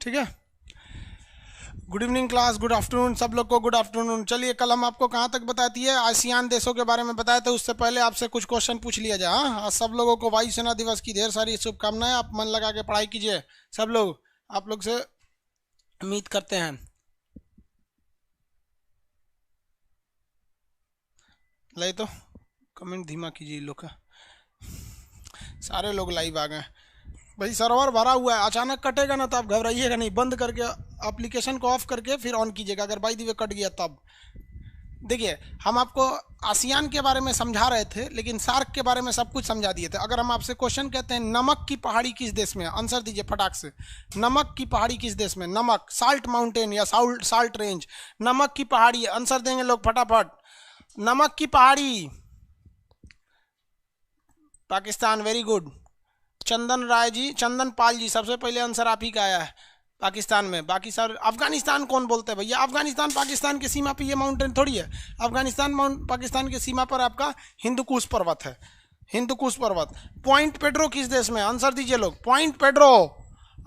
ठीक है। Good evening class, good afternoon सब लोग को, गुड आफ्टरनून। चलिए कल हम आपको कहाँ तक बताती है, आसियान देशों के बारे में बताए थे। उससे पहले आपसे कुछ क्वेश्चन पूछ लिया जाए। हाँ, आज सब लोगों को वायुसेना दिवस की ढेर सारी शुभकामनाएं। आप मन लगा के पढ़ाई कीजिए सब लोग, आप लोग से उम्मीद करते हैं। लाइए तो कमेंट धीमा कीजिए लोग का, सारे लोग लाइव आ गए भाई। सर्वर भरा हुआ है, अचानक कटेगा ना तो आप घबराइएगा नहीं, बंद करके एप्लीकेशन को ऑफ करके फिर ऑन कीजिएगा अगर बाई द वे कट गया तब। देखिए, हम आपको आसियान के बारे में समझा रहे थे, लेकिन सार्क के बारे में सब कुछ समझा दिए थे। अगर हम आपसे क्वेश्चन कहते हैं नमक की पहाड़ी किस देश में है, आंसर दीजिए फटाक से। नमक की पहाड़ी किस देश में? नमक, साल्ट माउंटेन या साल्ट रेंज। नमक की पहाड़ी, आंसर देंगे लोग फटाफट। नमक की पहाड़ी पाकिस्तान, वेरी गुड। चंदन राय जी, चंदन पाल जी, सबसे पहले आंसर आप ही का आया है पाकिस्तान में। बाकी सर अफगानिस्तान कौन बोलते हैं भैया? अफगानिस्तान पाकिस्तान की सीमा पे ये माउंटेन थोड़ी है। अफगानिस्तान पाकिस्तान की सीमा पर आपका हिंदुकुश पर्वत है, हिंदुकुश पर्वत। पॉइंट पेड्रो किस देश में? आंसर दीजिए लोग। पॉइंट पेड्रो,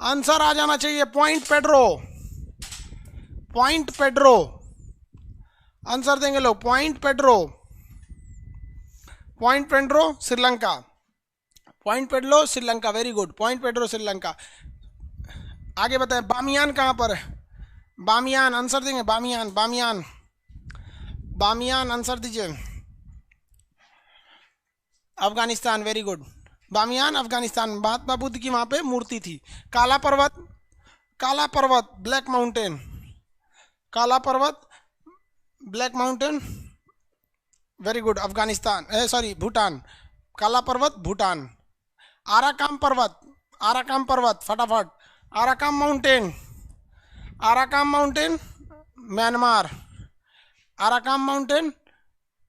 आंसर आ जाना चाहिए। Point Pedro, Point Pedro, answer देंगे लोग। Point Pedro, Point Pedro Sri Lanka. Point Pedro Sri Lanka, very good. Point Pedro Sri Lanka. आगे बताएं, बामियान कहाँ पर है? बामियान, आंसर देंगे। बामियान, बामियान, बामियान, आंसर दीजिए। Afghanistan, very good. बामियान अफगानिस्तान। महात्मा बुद्ध की वहां पे मूर्ति थी। काला पर्वत, काला पर्वत, ब्लैक माउंटेन। काला पर्वत, black mountain, very good. Afghanistan, sorry Bhutan. काला पर्वत भूटान। आराकाम पर्वत, आराकाम पर्वत फटाफट। Arakan mountain, Arakan mountain Myanmar. Arakan mountain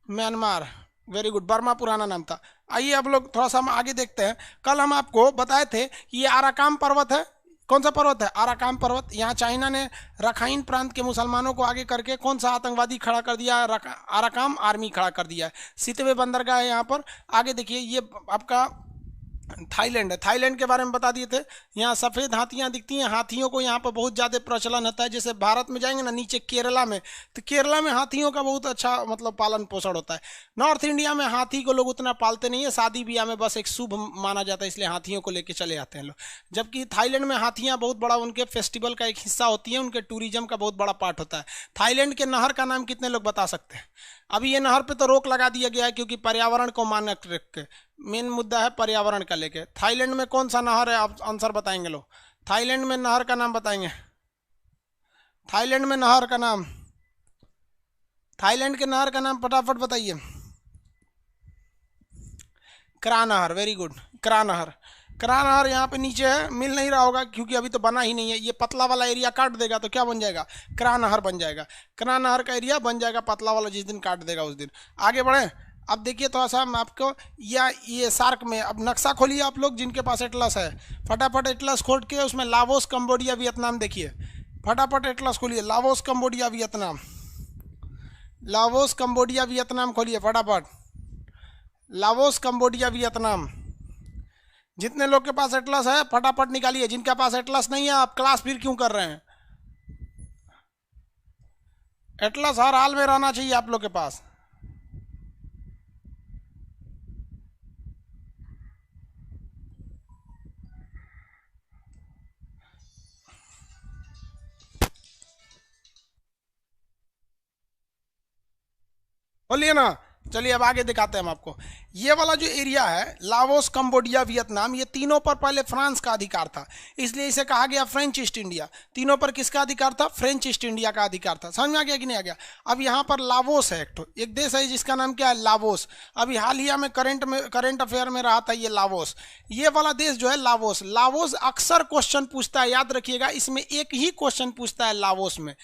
Myanmar, very good. Burma पुराना नाम था। आइए अब लोग थोड़ा सा हम आगे देखते हैं। कल हम आपको बताए थे कि ये आराकाम पर्वत है। कौन सा पर्वत है? आराकाम पर्वत। यहाँ चाइना ने रखाइन प्रांत के मुसलमानों को आगे करके कौन सा आतंकवादी खड़ा कर दिया? आराकाम आर्मी खड़ा कर दिया है। सितवे बंदरगाह है यहाँ पर। आगे देखिए, ये आपका थाईलैंड है। थाईलैंड के बारे में बता दिए थे। यहाँ सफ़ेद हाथियाँ दिखती हैं। हाथियों को यहाँ पर बहुत ज़्यादा प्रचलन होता है। जैसे भारत में जाएंगे ना नीचे केरला में, तो केरला में हाथियों का बहुत अच्छा मतलब पालन पोषण होता है। नॉर्थ इंडिया में हाथी को लोग उतना पालते नहीं है, शादी ब्याह में बस एक शुभ माना जाता है, इसलिए हाथियों को लेके चले आते हैं लोग। जबकि थाईलैंड में हाथियाँ बहुत बड़ा उनके फेस्टिवल का एक हिस्सा होती है, उनके टूरिज्म का बहुत बड़ा पार्ट होता है। थाईलैंड के नहर का नाम कितने लोग बता सकते हैं? अभी ये नहर पे तो रोक लगा दिया गया है क्योंकि पर्यावरण को मानक रख के, मेन मुद्दा है पर्यावरण का लेके। थाईलैंड में कौन सा नहर है? आप आंसर बताएंगे लोग। थाईलैंड में नहर का नाम बताएंगे। थाईलैंड में नहर का नाम, थाईलैंड के नहर का नाम फटाफट बताइए। क्रा नहर, वेरी गुड। क्रा नहर, क्रा नहर यहाँ पे नीचे है, मिल नहीं रहा होगा क्योंकि अभी तो बना ही नहीं है। ये पतला वाला एरिया काट देगा तो क्या बन जाएगा? क्रा नहर बन जाएगा। क्रा नहर का एरिया बन जाएगा पतला वाला, जिस दिन काट देगा उस दिन। आगे बढ़े। अब देखिए थोड़ा सा मैं आपको, या ये सार्क में अब नक्शा खोलिए आप लोग जिनके पास एटलस है। फटाफट एटलस खोल के उसमें लावोस, कंबोडिया, वियतनाम देखिए। फटाफट एटलस खोलिए। Laos, Cambodia, Vietnam. Laos, Cambodia, Vietnam खोलिए फटाफट। Laos, Cambodia, Vietnam. जितने लोग के पास एटलस है फटाफट निकालिए। जिनके पास एटलस नहीं है आप क्लास फिर क्यों कर रहे हैं? एटलस हर हाल में रहना चाहिए आप लोग के पास। बोलिए ना। चलिए अब आगे दिखाते हैं हम आपको। ये वाला जो एरिया है लाओस, कंबोडिया, वियतनाम, ये तीनों पर पहले फ्रांस का अधिकार था, इसलिए इसे कहा गया फ्रेंच ईस्ट इंडिया। तीनों पर किसका अधिकार था? फ्रेंच ईस्ट इंडिया का अधिकार था। समझ में आ गया कि नहीं आ गया? अब यहाँ पर लाओस है, एक देश है जिसका नाम क्या है? लाओस। अभी हाल ही में करंट अफेयर में रहा था ये लाओस। ये वाला देश जो है लाओस, लाओस अक्सर क्वेश्चन पूछता है, याद रखिएगा। इसमें एक ही क्वेश्चन पूछता है लाओस में।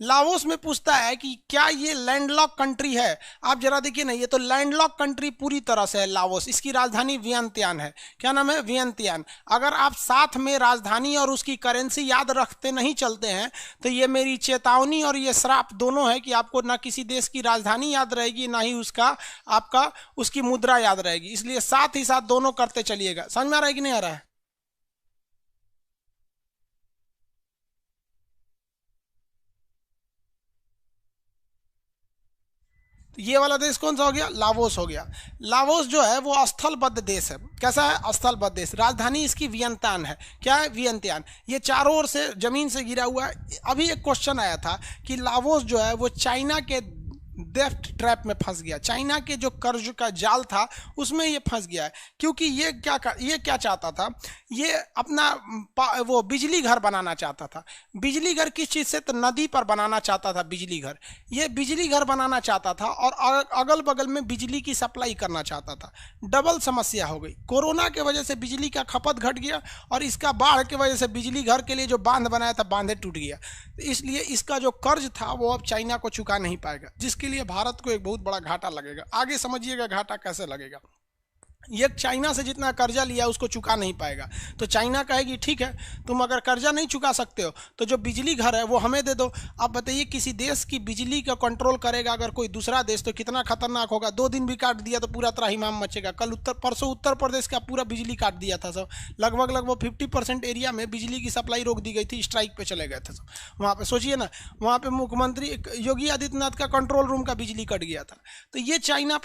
लाओस में पूछता है कि क्या ये लैंडलॉक कंट्री है? आप जरा देखिए ना, ये तो लैंडलॉक कंट्री पूरी तरह से है लाओस। इसकी राजधानी वियंतियान है। क्या नाम है? वियंतियान। अगर आप साथ में राजधानी और उसकी करेंसी याद रखते नहीं चलते हैं तो ये मेरी चेतावनी और ये श्राप दोनों है कि आपको ना किसी देश की राजधानी याद रहेगी, ना ही उसका आपका उसकी मुद्रा याद रहेगी। इसलिए साथ ही साथ दोनों करते चलिएगा। समझ में आ रहा है कि नहीं आ रहा है? तो ये वाला देश कौन सा हो गया, लाओस हो गया। लाओस जो है वो स्थलबद्ध देश है। कैसा है, स्थलबद्ध देश। राजधानी इसकी वियंतान है। क्या है, वियंतान। ये चारों ओर से जमीन से घिरा हुआ है। अभी एक क्वेश्चन आया था कि लाओस जो है वो चाइना के डेफ्ट ट्रैप में फंस गया, चाइना के जो कर्ज का जाल था उसमें ये फंस गया है। क्योंकि ये क्या चाहता था, ये अपना वो बिजली घर बनाना चाहता था। बिजली घर किस चीज़ से, तो नदी पर बनाना चाहता था बिजली घर। ये बिजली घर बनाना चाहता था और अगल बगल में बिजली की सप्लाई करना चाहता था। डबल समस्या हो गई। कोरोना के वजह से बिजली का खपत घट गया और इसका बाढ़ की वजह से बिजली घर के लिए जो बांध बनाया था बांधे टूट गया। इसलिए इसका जो कर्ज था वो अब चाइना को चुका नहीं पाएगा, जिसके लिए भारत को एक बहुत बड़ा घाटा लगेगा। आगे समझिएगा घाटा कैसे लगेगा। ये चाइना से जितना कर्जा लिया उसको चुका नहीं पाएगा, तो चाइना कहेगी ठीक है तुम अगर कर्जा नहीं चुका सकते हो तो जो बिजली घर है वो हमें दे दो। अब बताइए किसी देश की बिजली का कंट्रोल करेगा अगर कोई दूसरा देश, तो कितना खतरनाक होगा। 2 दिन भी काट दिया तो पूरा त्राहिमाम मचेगा। कल परसों उत्तर प्रदेश का पूरा बिजली काट दिया था सब, लगभग 50% एरिया में बिजली की सप्लाई रोक दी गई थी, स्ट्राइक पे चले गए थे सब। वहाँ पे सोचिए ना, वहाँ पे मुख्यमंत्री योगी आदित्यनाथ का कंट्रोल रूम का बिजली कट गया था। तो ये चाइना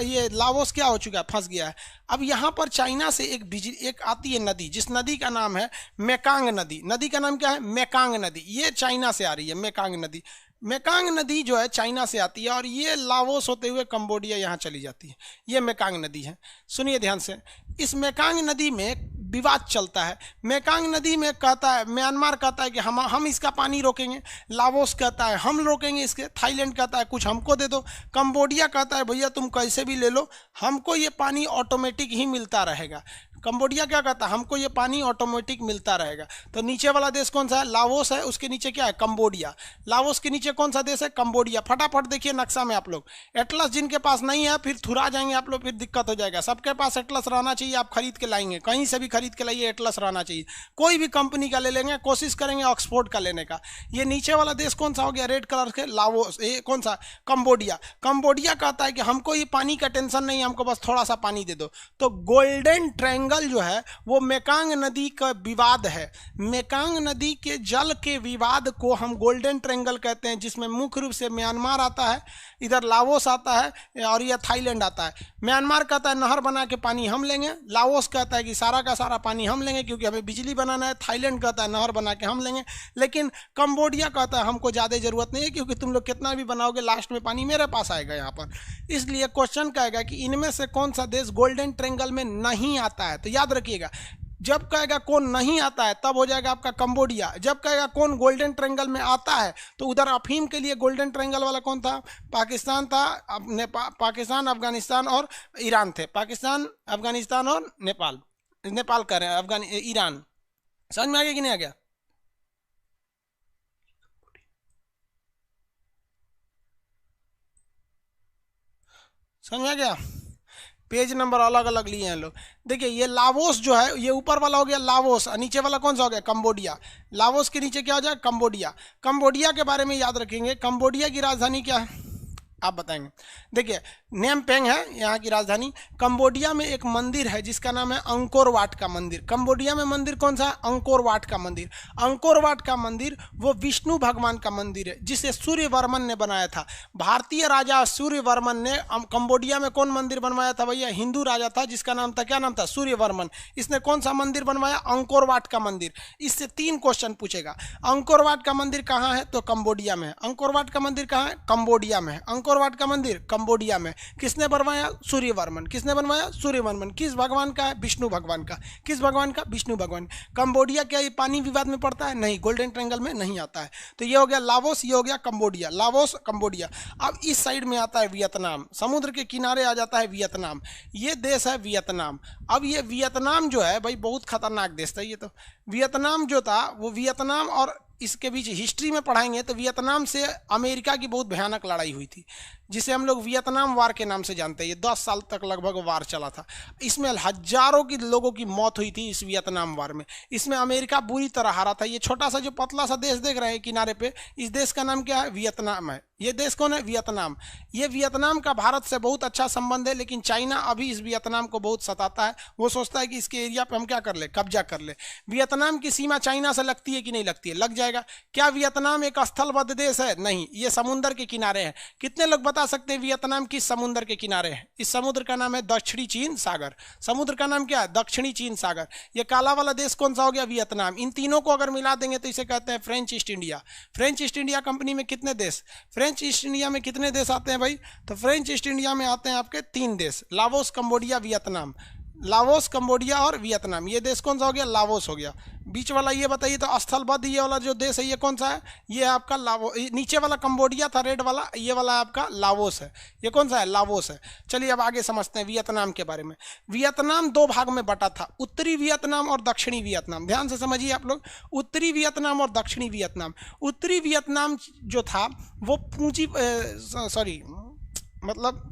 ये लाओस क्या हो चुका है, फंस गया है। अब यहाँ पर चाइना से एक आती है नदी, जिस नदी का नाम है मेकांग नदी। नदी का नाम क्या है, मेकांग नदी। ये चाइना से आ रही है मेकांग नदी। मेकांग नदी जो है चाइना से आती है और ये लाओस होते हुए कंबोडिया यहाँ चली जाती है। ये मेकांग नदी है। सुनिए ध्यान से, इस मेकांग नदी में विवाद चलता है। मेकांग नदी में कहता है, म्यांमार कहता है कि हम इसका पानी रोकेंगे। लाओस कहता है हम रोकेंगे इसके। थाईलैंड कहता है कुछ हमको दे दो। कंबोडिया कहता है भैया तुम कैसे भी ले लो, हमको ये पानी ऑटोमेटिक ही मिलता रहेगा। कंबोडिया क्या कहता है, हमको ये पानी ऑटोमेटिक मिलता रहेगा। तो नीचे वाला देश कौन सा है, लाओस है। उसके नीचे क्या है, कंबोडिया। लाओस के नीचे कौन सा देश है, कंबोडिया। फटाफट देखिए नक्शा में आप लोग। एटलस जिनके पास नहीं है फिर थुरा जाएंगे आप लोग, फिर दिक्कत हो जाएगा। सबके पास एटलस रहना चाहिए, आप खरीद के लाएंगे, कहीं से भी खरीद के लाइए, एटलस रहना चाहिए। कोई भी कंपनी का ले लेंगे, कोशिश करेंगे ऑक्सफोर्ड का लेने का। ये नीचे वाला देश कौन सा हो गया, रेड कलर के, लाओस। ये कौन सा, कंबोडिया। कंबोडिया कहता है कि हमको ये पानी का टेंशन नहीं, हमको बस थोड़ा सा पानी दे दो। तो गोल्डन ट्रायंगल जो है वो मेकांग नदी का विवाद है। मेकांग नदी के जल के विवाद को हम गोल्डन ट्रायंगल कहते हैं, जिसमें मुख्य रूप से म्यांमार आता है, इधर लाओस आता है और यह थाईलैंड आता है। म्यांमार कहता है नहर बना के पानी हम लेंगे। लाओस कहता है कि सारा का सारा पानी हम लेंगे क्योंकि हमें बिजली बनाना है। थाईलैंड कहता है नहर बना के हम लेंगे। लेकिन कंबोडिया कहता है हमको ज़्यादा ज़रूरत नहीं है क्योंकि तुम लोग कितना भी बनाओगे लास्ट में पानी मेरे पास आएगा यहाँ पर। इसलिए क्वेश्चन कहेगा कि इनमें से कौन सा देश गोल्डन ट्रायंगल में नहीं आता है। तो याद रखिएगा, जब कहेगा कौन नहीं आता है तब हो जाएगा आपका कंबोडिया। जब कहेगा कौन गोल्डन ट्रायंगल में आता है तो उधर अफीम के लिए गोल्डन ट्रायंगल वाला कौन था, पाकिस्तान था। पाकिस्तान, अफगानिस्तान और ईरान थे। पाकिस्तान, अफगानिस्तान और नेपाल। नेपाल कर रहे हैं, ईरान। समझ में आ गया कि नहीं आ गया? समझ में आ गया? पेज नंबर अलग अलग लिए हैं लोग। देखिए ये लाओस जो है, ये ऊपर वाला हो गया लाओस और नीचे वाला कौन सा हो गया, कंबोडिया। लाओस के नीचे क्या हो जाएगा, कंबोडिया। कंबोडिया के बारे में याद रखेंगे, कंबोडिया की राजधानी क्या है आप बताएंगे। देखिए नेमपेंग है यहाँ की राजधानी। कंबोडिया में एक मंदिर है जिसका नाम है अंकोर वाट का मंदिर। कंबोडिया में मंदिर कौन सा है, अंकोर वाट का मंदिर। अंकोर वाट का मंदिर वो विष्णु भगवान का मंदिर है जिसे सूर्यवर्मन ने बनाया था। भारतीय राजा सूर्यवर्मन ने कंबोडिया में कौन मंदिर बनवाया था भैया, हिंदू राजा था जिसका नाम था, क्या नाम था, सूर्यवर्मन। इसने कौन सा मंदिर बनवाया, अंकोर वाट का मंदिर। इससे 3 क्वेश्चन पूछेगा। अंकोर वाट का मंदिर कहाँ है, तो कंबोडिया में है। अंकोर वाट का मंदिर कहाँ है, कंबोडिया में है। अंकोर वाट का मंदिर कंबोडिया में। किसने बनवाया, सूर्यवर्मन। किसने बनवाया, सूर्यवर्मन। किस भगवान का है, विष्णु भगवान का। किस भगवान का, विष्णु भगवान। कंबोडिया क्या ये पानी विवाद में पड़ता है, नहीं, गोल्डन ट्रायंगल में नहीं आता है। तो ये हो गया लाओस, ये हो गया कंबोडिया। Laos, Cambodia. अब इस साइड में आता है वियतनाम, समुद्र के किनारे आ जाता है वियतनाम। ये देश है वियतनाम। अब ये वियतनाम जो है भाई बहुत खतरनाक देश था ये तो। वियतनाम जो था वो वियतनाम और इसके बीच हिस्ट्री में पढ़ाएंगे तो वियतनाम से अमेरिका की बहुत भयानक लड़ाई हुई थी जिसे हम लोग वियतनाम वार के नाम से जानते हैं। ये 10 साल तक लगभग वार चला था। इसमें हजारों की लोगों की मौत हुई थी इस वियतनाम वार में। इसमें अमेरिका बुरी तरह हारा था। ये छोटा सा जो पतला सा देश देख रहे हैं किनारे पे, इस देश का नाम क्या है, वियतनाम है। ये देश कौन है? वियतनाम। ये वियतनाम का भारत से बहुत अच्छा संबंध है, लेकिन चाइना अभी इस वियतनाम को बहुत सताता है। वो सोचता है कि इसके एरिया पे हम क्या कर ले, कब्जा कर ले। वियतनाम की सीमा चाइना से लगती है कि नहीं लगती है? लग जाएगा। क्या वियतनाम एक स्थलबद्ध देश है? नहीं, ये समुद्र के किनारे है। कितने लोग बता सकते हैं वियतनाम किस समुद्र के किनारे है? इस समुद्र का नाम है दक्षिणी चीन सागर। समुद्र का नाम क्या है? दक्षिणी चीन सागर। ये काला वाला देश कौन सा हो गया? वियतनाम। इन तीनों को अगर मिला देंगे तो इसे कहते हैं French east India. French east India company में कितने देश, फ्रेंच ईस्ट इंडिया में कितने देश आते हैं भाई? तो फ्रेंच ईस्ट इंडिया में आते हैं आपके 3 देश, Laos, Cambodia, Vietnam. Laos, Cambodia और वियतनाम। ये देश कौन सा हो गया? लाओस हो गया। बीच वाला ये बताइए तो स्थलबद्ध ये वाला जो देश है ये कौन सा है? ये आपका लाओस। नीचे वाला कंबोडिया था रेड वाला, ये वाला आपका लाओस है। ये कौन सा है? लाओस है। चलिए अब आगे समझते हैं वियतनाम के बारे में। वियतनाम 2 भाग में बटा था, उत्तरी वियतनाम और दक्षिणी वियतनाम। ध्यान से समझिए आप लोग, उत्तरी वियतनाम और दक्षिणी वियतनाम। उत्तरी वियतनाम जो था वो मतलब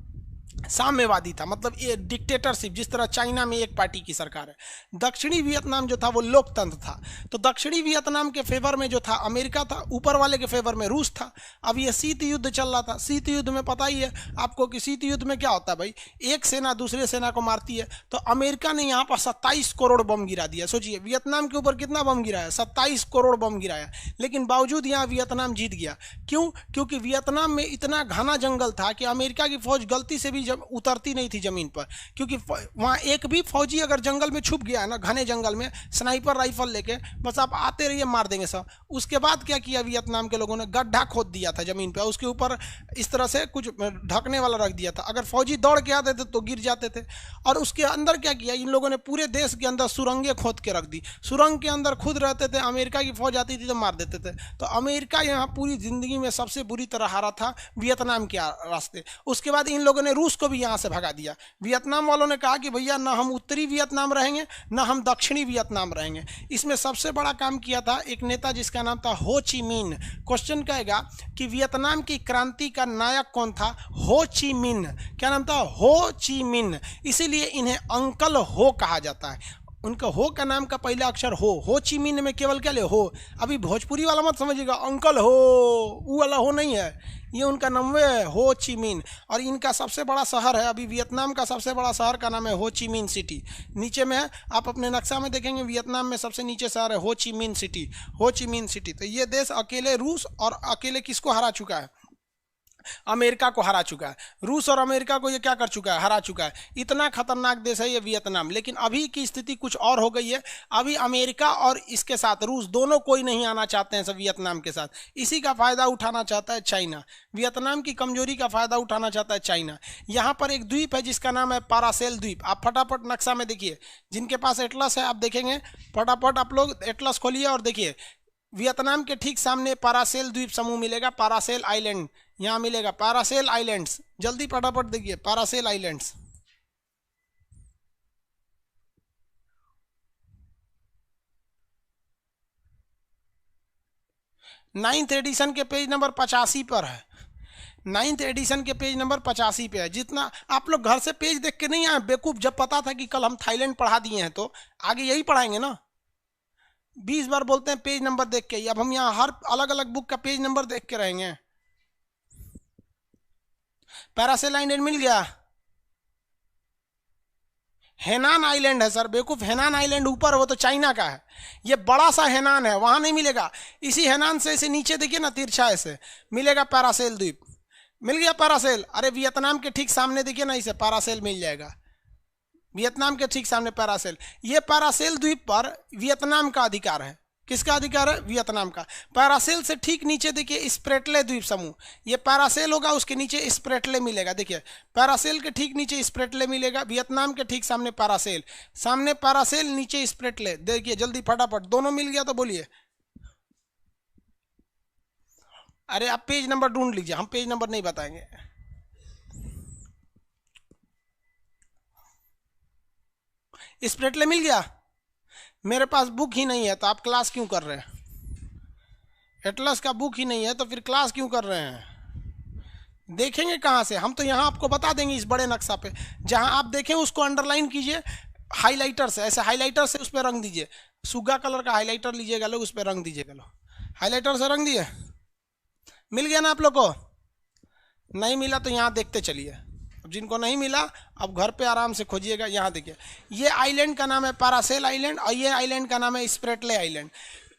साम्यवादी था, मतलब ये डिक्टेटरशिप, जिस तरह चाइना में एक पार्टी की सरकार है। दक्षिणी वियतनाम जो था वो लोकतंत्र था। तो दक्षिणी वियतनाम के फेवर में जो था अमेरिका था, ऊपर वाले के फेवर में रूस था। अब ये शीत युद्ध चल रहा था। शीत युद्ध में पता ही है आपको कि शीत युद्ध में क्या होता है भाई, एक सेना दूसरे सेना को मारती है। तो अमेरिका ने यहाँ पर 27 करोड़ बम गिरा दिया। सोचिए वियतनाम के ऊपर कितना बम गिराया? 27 करोड़ बम गिराया। लेकिन बावजूद यहाँ वियतनाम जीत गया। क्यों? क्योंकि वियतनाम में इतना घना जंगल था कि अमेरिका की फौज गलती से भी जब उतरती नहीं थी जमीन पर, क्योंकि वहां एक भी फौजी अगर जंगल में छुप गया है ना, घने जंगल में स्नाइपर राइफल लेके, बस आप आते रहिए, मार देंगे सब। उसके बाद क्या किया वियतनाम के लोगों ने? गड्ढा खोद दिया था जमीन पे, उसके ऊपर इस तरह से कुछ ढकने वाला रख दिया था। अगर फौजी दौड़ के आते थे तो गिर जाते थे। और उसके अंदर क्या किया इन लोगों ने? पूरे देश के अंदर सुरंगें खोद के रख दी। सुरंग के अंदर खुद रहते थे, अमेरिका की फौज आती थी तो मार देते थे। तो अमेरिका यहाँ पूरी जिंदगी में सबसे बुरी तरह हारा था वियतनाम के रास्ते। उसके बाद इन लोगों ने रूस को भी यहाँ से भगा दिया। वियतनाम वालों ने कहा कि भैया ना हम उत्तरी वियतनाम रहेंगे ना हम दक्षिणी वियतनाम रहेंगे। इसमें सबसे बड़ा काम किया था एक नेता जिसका नाम था हो ची मिन। क्वेश्चन कहेगा कि वियतनाम की क्रांति का नायक कौन था? हो ची मिन। क्या नाम था? हो ची मिन। इसीलिए इन्हें अंकल हो कहा जाता है। उनका हो का नाम का पहला अक्षर हो ची मिन में केवल क्या ले? हो। अभी भोजपुरी वाला मत समझिएगा अंकल हो, वो वाला हो नहीं है, ये उनका नाम है हो ची मिन। और इनका सबसे बड़ा शहर है, अभी वियतनाम का सबसे बड़ा शहर का नाम है हो ची मिन सिटी। नीचे में है, आप अपने नक्शा में देखेंगे वियतनाम में सबसे नीचे शहर है हो ची मिन सिटी। हो ची मिन सिटी। तो ये देश अकेले रूस और अकेले किसको हरा चुका है? अमेरिका को हरा चुका है। रूस और अमेरिका को ये क्या कर चुका है? हरा चुका है। इतना खतरनाक देश है ये वियतनाम। लेकिन अभी की स्थिति कुछ और हो गई है। अभी अमेरिका और इसके साथ रूस दोनों कोई नहीं आना चाहते हैं सब वियतनाम के साथ। इसी का फायदा उठाना चाहता है चाइना। वियतनाम की कमजोरी का फायदा उठाना चाहता है चाइना। यहाँ पर एक द्वीप है जिसका नाम है पारासेल द्वीप। आप फटाफट नक्शा में देखिए, जिनके पास एटलस है आप देखेंगे, फटाफट आप लोग एटलस खोलिए और देखिए वियतनाम के ठीक सामने पारासेल द्वीप समूह मिलेगा। पारासेल आइलैंड यहां मिलेगा, पारासेल आइलैंड्स। जल्दी फटाफट देखिए पारासेल आइलैंड्स। नाइन्थ एडिशन के पेज नंबर 85 पर है। 9th एडिशन के पेज नंबर 85 पे है। जितना आप लोग घर से पेज देख के नहीं आए बेवकूफ, जब पता था कि कल हम थाईलैंड पढ़ा दिए हैं तो आगे यही पढ़ाएंगे ना। 20 बार बोलते हैं पेज नंबर देख के, अब हम यहाँ हर अलग अलग बुक का पेज नंबर देख के रहेंगे। पैरासेल आइलैंड मिल गया। हेनान आइलैंड है सर, बेवकूफ। हेनान आइलैंड ऊपर, वो तो चाइना का है। ये बड़ा सा हेनान है, वहां नहीं मिलेगा। इसी हेनान से इसे नीचे देखिए ना, तिरछा ऐसे मिलेगा पैरासेल द्वीप। मिल गया पैरासेल। अरे वियतनाम के ठीक सामने देखिए ना, इसे पैरासेल मिल जाएगा। वियतनाम के ठीक सामने पैरासेल। ये पैरासेल द्वीप पर वियतनाम का अधिकार है। किसका अधिकार है? वियतनाम का। पैरासेल से ठीक नीचे देखिए स्प्रेटले द्वीप समूह। ये पैरासेल होगा, उसके नीचे स्प्रेटले मिलेगा। देखिए पैरासेल के ठीक नीचे स्प्रेटले मिलेगा। वियतनाम के ठीक सामने पैरासेल, सामने पैरासेल, नीचे स्प्रेटले। देखिए जल्दी फटाफट, दोनों मिल गया तो बोलिए। अरे आप पेज नंबर ढूंढ लीजिए, हम पेज नंबर नहीं बताएंगे। स्प्रेटले मिल गया। मेरे पास बुक ही नहीं है तो आप क्लास क्यों कर रहे हैं? एटलस का बुक ही नहीं है तो फिर क्लास क्यों कर रहे हैं? देखेंगे कहाँ से? हम तो यहाँ आपको बता देंगे इस बड़े नक्शा पे। जहाँ आप देखें उसको अंडरलाइन कीजिए हाइलाइटर से, ऐसे हाइलाइटर से उस पर रंग दीजिए। सुगा कलर का हाइलाइटर लीजिएगा लोग, उस पर रंग दीजिएगा लोग। हाइलाइटर से रंग दिए, मिल गया ना आप लोग को? नहीं मिला तो यहाँ देखते चलिए, अब जिनको नहीं मिला अब घर पे आराम से खोजिएगा। यहाँ देखिए, ये आइलैंड का नाम है पैरासेल आइलैंड और ये आइलैंड का नाम है स्प्रेटले आइलैंड।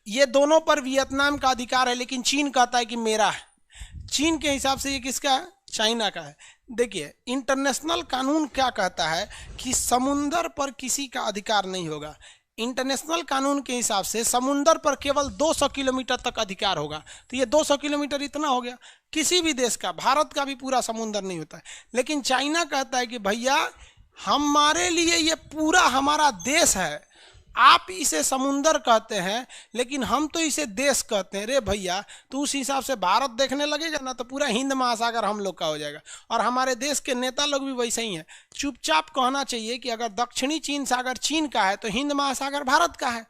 ये दोनों पर वियतनाम का अधिकार है, लेकिन चीन कहता है कि मेरा है। चीन के हिसाब से ये किसका है? चाइना का है। देखिए इंटरनेशनल कानून क्या कहता है कि समुंदर पर किसी का अधिकार नहीं होगा। इंटरनेशनल कानून के हिसाब से समुंदर पर केवल 200 किलोमीटर तक अधिकार होगा। तो ये 200 किलोमीटर इतना हो गया, किसी भी देश का, भारत का भी पूरा समुंदर नहीं होता है। लेकिन चाइना कहता है कि भैया हमारे लिए ये पूरा हमारा देश है, आप इसे समुंदर कहते हैं लेकिन हम तो इसे देश कहते हैं। रे भैया तो उस हिसाब से भारत देखने लगेगा ना तो पूरा हिंद महासागर हम लोग का हो जाएगा। और हमारे देश के नेता लोग भी वैसे ही हैं, चुपचाप कहना चाहिए कि अगर दक्षिणी चीन सागर चीन का है तो हिंद महासागर भारत का है।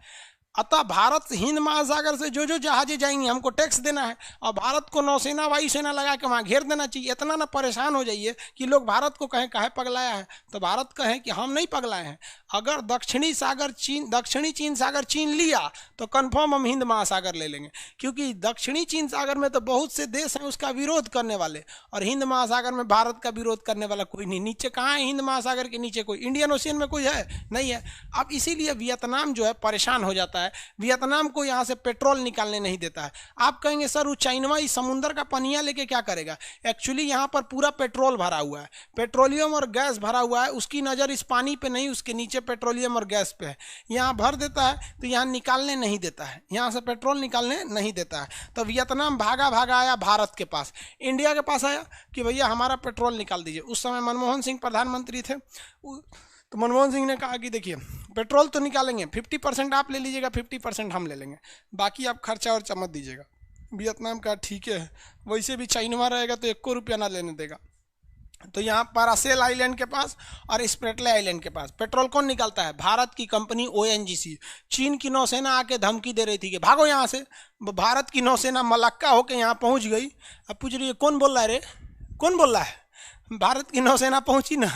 अतः भारत हिंद महासागर से जो जो जहाजें जाएंगी हमको टैक्स देना है और भारत को नौसेना वायुसेना लगा के वहाँ घेर देना चाहिए। इतना ना परेशान हो जाइए कि लोग भारत को कहें काहे पगलाया है, तो भारत कहें कि हम नहीं पगलाए हैं। अगर दक्षिणी चीन सागर चीन लिया तो कन्फर्म हम हिंद महासागर ले लेंगे, क्योंकि दक्षिणी चीन सागर में तो बहुत से देश हैं उसका विरोध करने वाले, और हिंद महासागर में भारत का विरोध करने वाला कोई नहीं। नीचे कहाँ है हिंद महासागर के नीचे? कोई इंडियन ओशियन में कोई है? नहीं है। अब इसीलिए वियतनाम जो है परेशान हो जाता है। वियतनाम को यहाँ से पेट्रोल निकालने नहीं देता है। आप कहेंगे सर वो चाइना इस समुंदर का पनिया लेके क्या करेगा? एक्चुअली यहाँ पर पूरा पेट्रोल भरा हुआ है, पेट्रोलियम और गैस भरा हुआ है। उसकी नज़र इस पानी पे नहीं, उसके नीचे पेट्रोलियम और गैस पे है। यहाँ भर देता है तो यहाँ निकालने नहीं देता है, यहाँ से पेट्रोल निकालने नहीं देता है। तो वियतनाम भागा भागा आया भारत के पास, इंडिया के पास आया कि भैया हमारा पेट्रोल निकाल दीजिए। उस समय मनमोहन सिंह प्रधानमंत्री थे, तो मनमोहन सिंह ने कहा कि देखिए पेट्रोल तो निकालेंगे, 50% आप ले लीजिएगा, 50% हम ले लेंगे, बाकी आप खर्चा और चमत दीजिएगा। वियतनाम का ठीक है, वैसे भी चाइना रहेगा तो 1 रुपया ना लेने देगा। तो यहाँ पैरासेल आइलैंड के पास और स्प्रेटले आइलैंड के पास पेट्रोल कौन निकालता है? भारत की कंपनी ONGC। चीन की नौसेना आके धमकी दे रही थी कि भागो यहाँ से। भारत की नौसेना मलक्का होके यहाँ पहुँच गई। अब पूछ रही है कौन बोल रहा है रे, कौन बोल रहा है? भारत की नौसेना पहुंची ना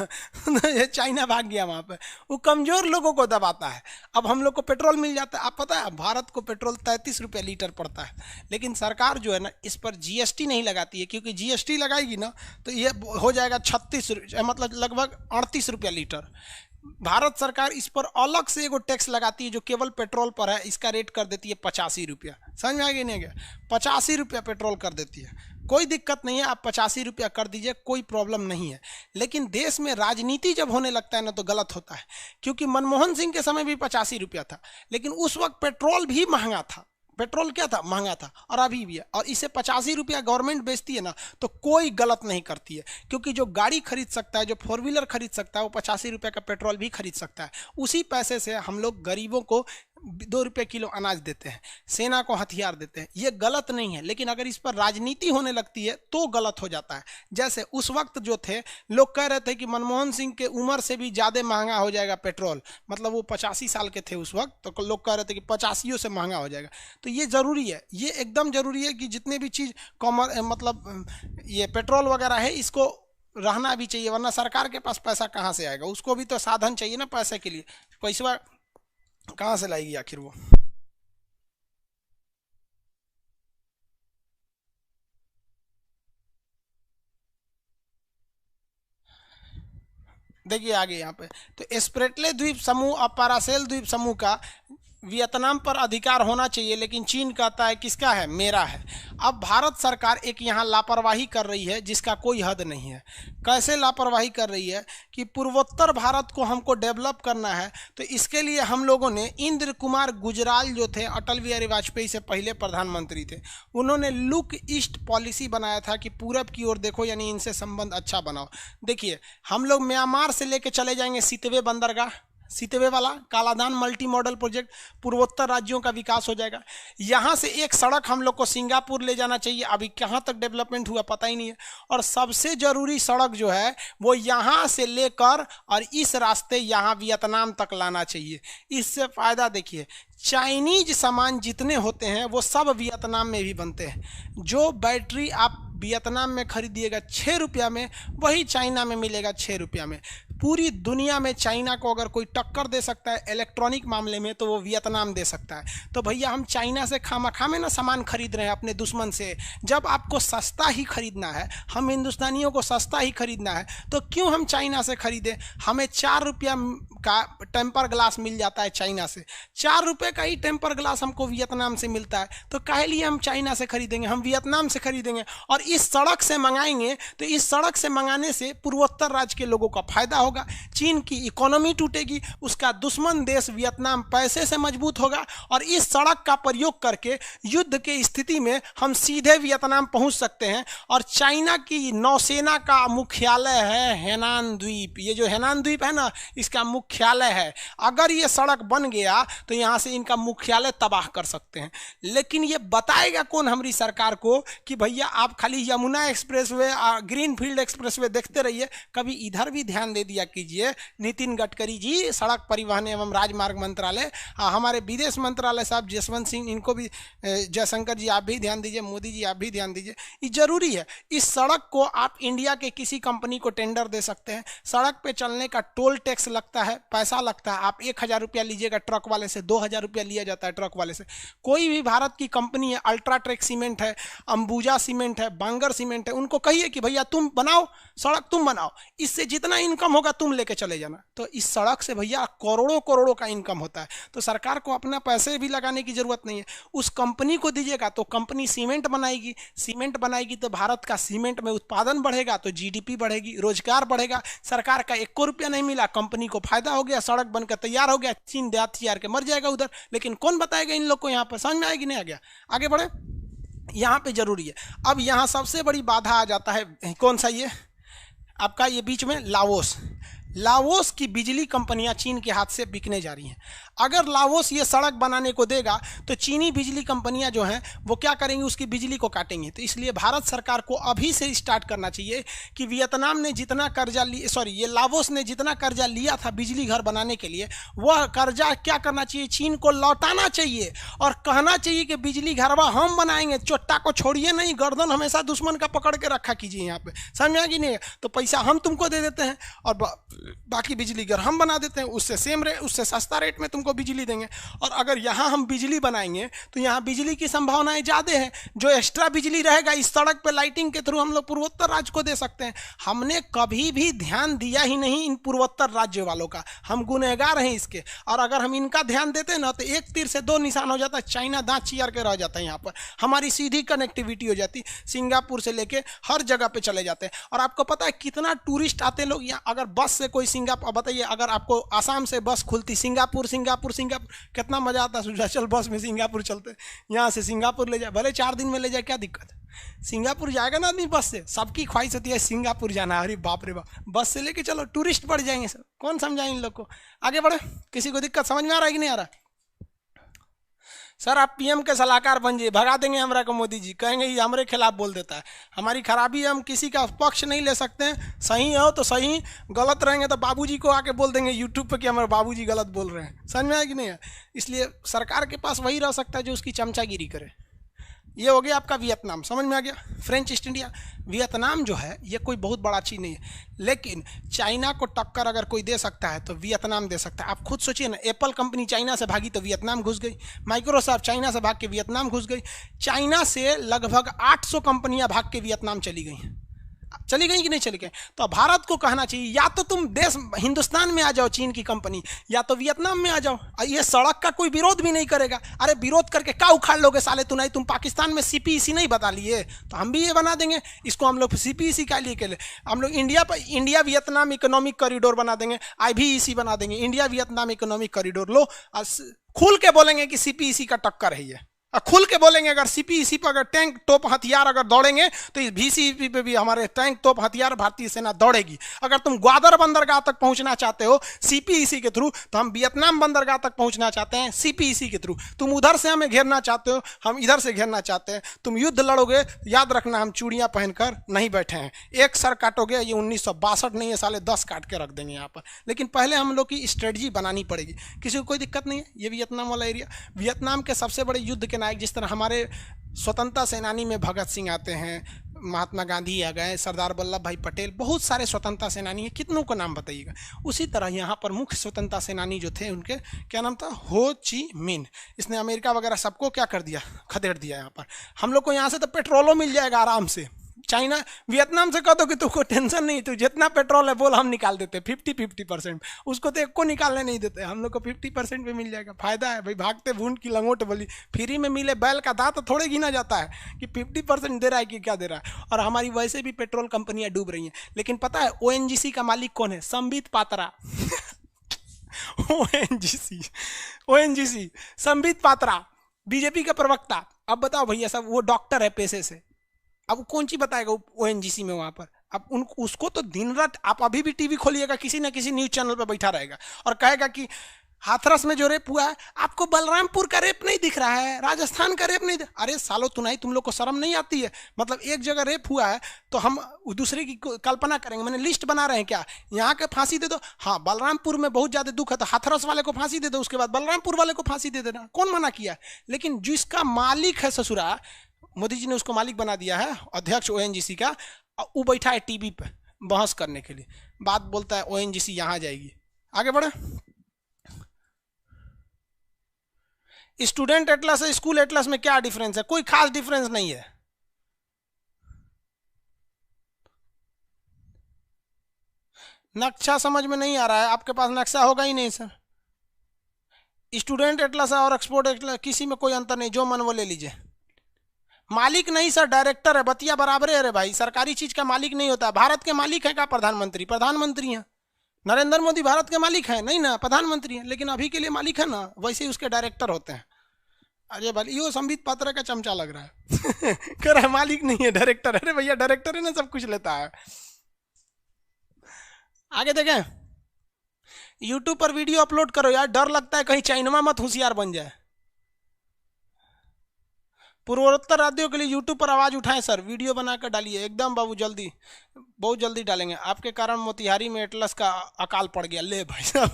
ये चाइना भाग गया वहाँ पे। वो कमज़ोर लोगों को दबाता है। अब हम लोग को पेट्रोल मिल जाता है। आप पता है भारत को पेट्रोल 33 रुपये लीटर पड़ता है, लेकिन सरकार जो है ना इस पर GST नहीं लगाती है, क्योंकि GST लगाएगी ना तो ये हो जाएगा 36, मतलब लगभग 38 रुपया लीटर। भारत सरकार इस पर अलग से एगो टैक्स लगाती है जो केवल पेट्रोल पर है। इसका रेट कर देती है 85 रुपया। समझ में आ गया नहीं गया? 85 रुपया पेट्रोल कर देती है। कोई दिक्कत नहीं है, आप 85 रुपया कर दीजिए, कोई प्रॉब्लम नहीं है। लेकिन देश में राजनीति जब होने लगता है ना तो गलत होता है, क्योंकि मनमोहन सिंह के समय भी 85 रुपया था, लेकिन उस वक्त पेट्रोल भी महंगा था। पेट्रोल क्या था? महंगा था, और अभी भी है। और इसे 85 रुपया गवर्नमेंट बेचती है ना तो कोई गलत नहीं करती है, क्योंकि जो गाड़ी खरीद सकता है, जो 4 व्हीलर खरीद सकता है, वो 85 रुपये का पेट्रोल भी खरीद सकता है। उसी पैसे से हम लोग गरीबों को 2 रुपये किलो अनाज देते हैं, सेना को हथियार देते हैं। ये गलत नहीं है, लेकिन अगर इस पर राजनीति होने लगती है तो गलत हो जाता है। जैसे उस वक्त जो थे लोग कह रहे थे कि मनमोहन सिंह के उम्र से भी ज़्यादा महंगा हो जाएगा पेट्रोल, मतलब वो 85 साल के थे उस वक्त, तो लोग कह रहे थे कि 85 से महंगा हो जाएगा। तो ये ज़रूरी है, ये एकदम ज़रूरी है कि जितने भी चीज़ मतलब ये पेट्रोल वगैरह है इसको रहना भी चाहिए, वरना सरकार के पास पैसा कहाँ से आएगा? उसको भी तो साधन चाहिए ना पैसे के लिए, पैसा कहाँ से लाएगी आखिर वो? देखिए आगे यहाँ पे तो स्प्रेटले द्वीप समूह और पैरासेल द्वीप समूह का वियतनाम पर अधिकार होना चाहिए, लेकिन चीन कहता है किसका है? मेरा है। अब भारत सरकार एक यहाँ लापरवाही कर रही है जिसका कोई हद नहीं है। कैसे लापरवाही कर रही है कि पूर्वोत्तर भारत को हमको डेवलप करना है, तो इसके लिए हम लोगों ने इंद्र कुमार गुजराल जो थे, अटल बिहारी वाजपेयी से पहले प्रधानमंत्री थे, उन्होंने लुक ईस्ट पॉलिसी बनाया था कि पूरब की ओर देखो, यानी इनसे संबंध अच्छा बनाओ। देखिए हम लोग म्यांमार से लेके चले जाएंगे सितवे बंदरगाह, सितवे वाला कालादान मल्टी मॉडल प्रोजेक्ट, पूर्वोत्तर राज्यों का विकास हो जाएगा। यहाँ से एक सड़क हम लोग को सिंगापुर ले जाना चाहिए, अभी कहाँ तक डेवलपमेंट हुआ पता ही नहीं है। और सबसे ज़रूरी सड़क जो है वो यहाँ से लेकर और इस रास्ते यहाँ वियतनाम तक लाना चाहिए। इससे फ़ायदा देखिए, चाइनीज सामान जितने होते हैं वो सब वियतनाम में भी बनते हैं। जो बैटरी आप वियतनाम में खरीदिएगा 6 रुपया में, वही चाइना में मिलेगा 6 रुपया में। पूरी दुनिया में चाइना को अगर कोई टक्कर दे सकता है इलेक्ट्रॉनिक मामले में तो वो वियतनाम दे सकता है। तो भैया हम चाइना से खामखा में ना सामान खरीद रहे हैं अपने दुश्मन से। जब आपको सस्ता ही खरीदना है, हम हिंदुस्तानियों को सस्ता ही खरीदना है, तो क्यों हम चाइना से खरीदें? हमें 4 रुपया का टेम्पर ग्लास मिल जाता है चाइना से, 4 रुपये का ही टेम्पर ग्लास हमको वियतनाम से मिलता है। तो काहे लिए हम चाइना से खरीदेंगे? हम वियतनाम से खरीदेंगे और इस सड़क से मंगाएंगे। तो इस सड़क से मंगाने से पूर्वोत्तर राज्य के लोगों का फायदा होगा, चीन की इकोनॉमी टूटेगी, उसका दुश्मन देश वियतनाम पैसे से मजबूत होगा और इस सड़क का प्रयोग करके युद्ध की स्थिति में हम सीधे वियतनाम पहुंच सकते हैं। और चाइना की नौसेना का मुख्यालय है हेनान द्वीप। ये जो हेनान द्वीप है ना, इसका मुख्यालय है। अगर ये सड़क बन गया तो यहाँ से इनका मुख्यालय तबाह कर सकते हैं। लेकिन ये बताएगा कौन हमारी सरकार को कि भैया आप खाली यमुना एक्सप्रेसवे, ग्रीनफील्ड एक्सप्रेसवे देखते रहिए, कभी इधर भी ध्यान दे दिया कीजिए। नितिन गडकरी जी, सड़क परिवहन एवं राजमार्ग मंत्रालय, हमारे विदेश मंत्रालय साहब जसवंत सिंह, इनको भी, जयशंकर जी आप भी ध्यान दीजिए, मोदी जी आप भी ध्यान दीजिए। ये जरूरी है। इस सड़क को आप इंडिया के किसी कंपनी को टेंडर दे सकते हैं। सड़क पे चलने का टोल टैक्स लगता है, पैसा लगता है। आप 1,000 रुपया लीजिएगा ट्रक वाले से, 2,000 रुपया लिया जाता है ट्रक वाले से। कोई भी भारत की कंपनी है, अल्ट्राटेक सीमेंट है, अंबुजा सीमेंट है, बांगर सीमेंट है, उनको कहिए कि भैया तुम बनाओ सड़क, तुम बनाओ, इससे जितना इनकम होगा तुम लेके चले जाना। तो इस सड़क से भैया करोड़ों करोड़ों का इनकम होता है। तो सरकार को अपना पैसे भी लगाने की जरूरत नहीं है, उस कंपनी को दीजिएगा तो कंपनी सीमेंट बनाएगी। सीमेंट बनाएगी तो भारत का सीमेंट में उत्पादन बढ़ेगा, तो जीडीपी बढ़ेगी, रोजगार बढ़ेगा। सरकार का 1 रुपया नहीं मिला, कंपनी को फायदा हो गया, सड़क बनकर तैयार हो गया, चीन देहात तैयार के मर जाएगा उधर। लेकिन कौन बताएगा इन लोग को? यहाँ पर समझ में आएगी नहीं? आ गया, आगे बढ़े। यहाँ पे जरूरी है। अब यहाँ सबसे बड़ी बाधा आ जाता है, कौन सा? ये आपका ये बीच में लाओस। लाओस की बिजली कंपनियां चीन के हाथ से बिकने जा रही हैं। अगर लाओस ये सड़क बनाने को देगा तो चीनी बिजली कंपनियां जो हैं वो क्या करेंगी? उसकी बिजली को काटेंगी। तो इसलिए भारत सरकार को अभी से स्टार्ट करना चाहिए कि वियतनाम ने जितना कर्जा ये लाओस ने जितना कर्जा लिया था बिजली घर बनाने के लिए, वह कर्जा क्या करना चाहिए? चीन को लौटाना चाहिए और कहना चाहिए कि बिजली घरवा हम बनाएंगे, चोट्टा को छोड़िए नहीं, गर्दन हमेशा दुश्मन का पकड़ के रखा कीजिए। यहाँ पे समझ में आ गई नहीं? तो पैसा हम तुमको दे देते हैं और बाकी बिजली घर हम बना देते हैं, उससे सेम रेट, उससे सस्ता रेट में तुमको बिजली देंगे। और अगर यहाँ हम बिजली बनाएंगे तो यहाँ बिजली की संभावनाएं ज़्यादा है। जो एक्स्ट्रा बिजली रहेगा इस सड़क पे लाइटिंग के थ्रू हम लोग पूर्वोत्तर राज्य को दे सकते हैं। हमने कभी भी ध्यान दिया ही नहीं इन पूर्वोत्तर राज्य वालों का, हम गुनहगार हैं इसके। और अगर हम इनका ध्यान देते हैं ना तो एक तीर से 2 निशान हो जाता है। चाइना दांत चियर के रह जाता है, यहाँ पर हमारी सीधी कनेक्टिविटी हो जाती, सिंगापुर से लेके हर जगह पे चले जाते हैं। और आपको पता है कितना टूरिस्ट आते लोग यहाँ। अगर बस से कोई सिंगापुर, बताइए अगर आपको आसाम से बस खुलती सिंगापुर, कितना मजा आता है। चल बस में सिंगापुर चलते, यहाँ से सिंगापुर ले जाए, भले 4 दिन में ले जाए, क्या दिक्कत है? सिंगापुर जाएगा ना आदमी बस से, सबकी ख्वाहिश होती है सिंगापुर जाना। अरे बाप रे बाप, बस से लेके चलो, टूरिस्ट बढ़ जाएंगे सर। कौन समझाए इन लोग को? आगे बढ़े। किसी को दिक्कत समझ में आ रहा है कि नहीं आ रहा? सर आप पीएम के सलाहकार बन जाइए, भगा देंगे हमरा को मोदी जी, कहेंगे ये हमारे खिलाफ बोल देता है। हमारी खराबी है, हम किसी का पक्ष नहीं ले सकते हैं। सही हो तो सही, गलत रहेंगे तो बाबूजी को आके बोल देंगे यूट्यूब पे कि हमारे बाबूजी गलत बोल रहे हैं। समझ में आया कि नहीं है? इसलिए सरकार के पास वही रह सकता है जो उसकी चमचागिरी करे। ये हो गया आपका वियतनाम, समझ में आ गया। फ्रेंच ईस्ट इंडिया, वियतनाम जो है ये कोई बहुत बड़ा चीज़ नहीं है, लेकिन चाइना को टक्कर अगर कोई दे सकता है तो वियतनाम दे सकता है। आप खुद सोचिए ना, एप्पल कंपनी चाइना से भागी तो वियतनाम घुस गई, माइक्रोसॉफ्ट चाइना से भाग के वियतनाम घुस गई, चाइना से लगभग 800 कंपनियां भाग के वियतनाम चली गई कि नहीं चली गई? तो भारत को कहना चाहिए या तो तुम देश हिंदुस्तान में आ जाओ चीन की कंपनी, या तो वियतनाम में आ जाओ। ये सड़क का कोई विरोध भी नहीं करेगा। अरे विरोध करके क्या उखाड़ लोगे साले? तू नहीं, तुम पाकिस्तान में सीपीईसी नहीं बता लिए तो हम भी ये बना देंगे। इसको हम लोग सीपीईसी का लिए के लिए हम लोग इंडिया वियतनाम इकोनॉमिक कॉरिडोर बना देंगे, IVEC बना देंगे, इंडिया वियतनाम इकोनॉमिक कॉरिडोर। लो खुल के बोलेंगे कि सीपीईसी का टक्कर है ये, खुल के बोलेंगे। अगर सीपीईसी पर अगर टैंक तोप हथियार अगर दौड़ेंगे तो इस VCP पे भी हमारे टैंक तोप हथियार भारतीय सेना दौड़ेगी। अगर तुम ग्वादर बंदरगाह तक पहुंचना चाहते हो सीपीईसी के थ्रू, तो हम वियतनाम बंदरगाह तक पहुंचना चाहते हैं सीपीईसी के थ्रू। तुम उधर से हमें घेरना चाहते हो, हम इधर से घेरना चाहते हैं। तुम युद्ध लड़ोगे, याद रखना हम चूड़ियां पहनकर नहीं बैठे हैं। एक सर काटोगे, ये 1962 नहीं है साले, 10 काट के रख देंगे यहाँ पर। लेकिन पहले हम लोग की स्ट्रेटजी बनानी पड़ेगी। किसी को कोई दिक्कत नहीं है। ये वियतनाम वाला एरिया, वियतनाम के सबसे बड़े युद्ध के नायक, जिस तरह हमारे स्वतंत्रता सेनानी में भगत सिंह आते हैं, महात्मा गांधी आ गए, सरदार वल्लभ भाई पटेल, बहुत सारे स्वतंत्रता सेनानी हैं, कितनों को नाम बताइएगा। उसी तरह यहाँ पर मुख्य स्वतंत्रता सेनानी जो थे उनके क्या नाम था, हो ची मिन। इसने अमेरिका वगैरह सबको क्या कर दिया, खदेड़ दिया। यहाँ पर हम लोग को यहाँ से तो पेट्रोलो मिल जाएगा आराम से। चाइना वियतनाम से कह दो कि तुमको टेंशन नहीं, तू जितना पेट्रोल है बोल हम निकाल देते 50-50%, उसको तो एक को निकालने नहीं देते, हम लोग को 50% पे मिल जाएगा। फायदा है भाई, भागते भून की लंगोट बोली, फ्री में मिले बैल का दांत तो थोड़े गिना जाता है कि 50% दे रहा है कि क्या दे रहा है। और हमारी वैसे भी पेट्रोल कंपनियां डूब रही हैं। लेकिन पता है ओएनजीसी का मालिक कौन है, संबित पात्रा। ओएनजीसी संबित पात्रा, बीजेपी का प्रवक्ता। अब बताओ भैया, सब वो डॉक्टर है पेशे से, अब कौन सी बताएगा ओएनजीसी में वहां पर। अब उसको तो दिन रात, आप अभी भी टीवी खोलिएगा किसी ना किसी न्यूज चैनल पर बैठा रहेगा और कहेगा कि हाथरस में जो रेप हुआ है, आपको बलरामपुर का रेप नहीं दिख रहा है, राजस्थान का रेप नहीं दिख। अरे सालो तुनाई, तुम लोग को शर्म नहीं आती है? मतलब एक जगह रेप हुआ है तो हम दूसरे की कल्पना करेंगे, मैंने लिस्ट बना रहे हैं क्या, यहाँ के फांसी दे दो, हाँ बलरामपुर में बहुत ज्यादा दुख है तो हाथरस वाले को फांसी दे दो, उसके बाद बलरामपुर वाले को फांसी दे देना, कौन मना किया? लेकिन जिसका मालिक है ससुरा, मोदी जी ने उसको मालिक बना दिया है, अध्यक्ष ओएनजीसी का, वो बैठा है टीवी पे बहस करने के लिए, बात बोलता है ओएनजीसी यहां जाएगी। आगे बढ़े। स्टूडेंट एटलस है, स्कूल एटलस में क्या डिफरेंस है? कोई खास डिफरेंस नहीं है। नक्शा समझ में नहीं आ रहा है? आपके पास नक्शा होगा ही नहीं सर। स्टूडेंट एटलस है और एक्सपोर्ट एटलस, किसी में कोई अंतर नहीं, जो मन वो ले लीजिए। मालिक नहीं सर, डायरेक्टर है, बतिया बराबर है। अरे भाई, सरकारी चीज का मालिक नहीं होता। भारत के मालिक है क्या प्रधानमंत्री? प्रधानमंत्री हैं। नरेंद्र मोदी भारत के मालिक है नहीं ना, प्रधानमंत्री है, लेकिन अभी के लिए मालिक है ना, वैसे ही उसके डायरेक्टर होते हैं। अरे भाई यो संबित पात्रा का चमचा लग रहा है। कह रहा है मालिक नहीं है, डायरेक्टर। अरे भैया डायरेक्टर है ना, सब कुछ लेता है। आगे देखें, यूट्यूब पर वीडियो अपलोड करो यार, डर लगता है कहीं चाइना मत होशियार बन जाए। पूर्वोत्तर राज्यों के लिए यूट्यूब पर आवाज उठाएं सर, वीडियो बनाकर डालिए एकदम बाबू, जल्दी, बहुत जल्दी डालेंगे। आपके कारण मोतिहारी में एटलस का अकाल पड़ गया। ले भाई साहब,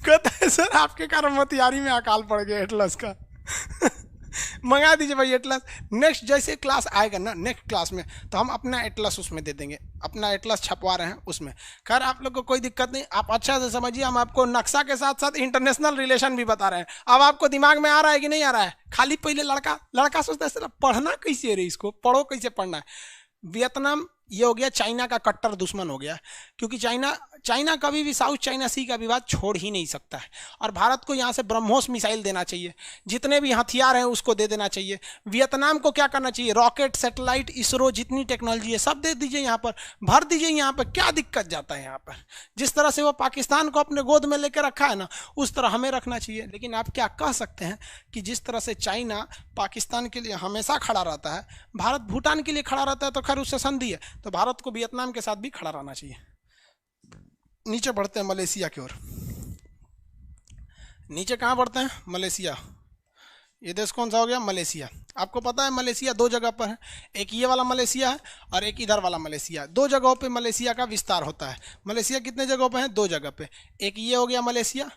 कहता है सर आपके कारण मोतिहारी में अकाल पड़ गया एटलस का। मंगा दीजिए भाई एटलस। नेक्स्ट जैसे क्लास आएगा ना, नेक्स्ट क्लास में तो हम अपना एटलस उसमें दे देंगे, अपना एटलस छपवा रहे हैं उसमें। खैर आप लोग को कोई दिक्कत नहीं, आप अच्छा से समझिए, हम आपको नक्शा के साथ साथ इंटरनेशनल रिलेशन भी बता रहे हैं। अब आपको दिमाग में आ रहा है कि नहीं आ रहा है? खाली पहले लड़का सोचता है सर पढ़ना कैसे है, इसको पढ़ो कैसे पढ़ना है। वियतनाम ये हो गया चाइना का कट्टर दुश्मन हो गया, क्योंकि चाइना कभी भी साउथ चाइना सी का विवाद छोड़ ही नहीं सकता है। और भारत को यहाँ से ब्रह्मोस मिसाइल देना चाहिए, जितने भी हथियार हैं उसको दे देना चाहिए। वियतनाम को क्या करना चाहिए, रॉकेट, सैटेलाइट, इसरो, जितनी टेक्नोलॉजी है सब दे दीजिए, यहाँ पर भर दीजिए। यहाँ पर क्या दिक्कत जाता है? यहाँ पर जिस तरह से वो पाकिस्तान को अपने गोद में लेकर रखा है ना, उस तरह हमें रखना चाहिए। लेकिन आप क्या कह सकते हैं कि जिस तरह से चाइना पाकिस्तान के लिए हमेशा खड़ा रहता है, भारत भूटान के लिए खड़ा रहता है, तो खैर उससे संधि है, तो भारत को वियतनाम के साथ भी खड़ा रहना चाहिए। नीचे बढ़ते हैं मलेशिया की ओर। नीचे कहाँ बढ़ते हैं? मलेशिया। ये देश कौन सा हो गया? मलेशिया। आपको पता है मलेशिया दो जगह पर है, एक ये वाला मलेशिया है और एक इधर वाला मलेशिया। दो जगहों पे मलेशिया का विस्तार होता है। मलेशिया कितने जगहों पे है? दो जगह पे। एक ये हो गया मलेशिया,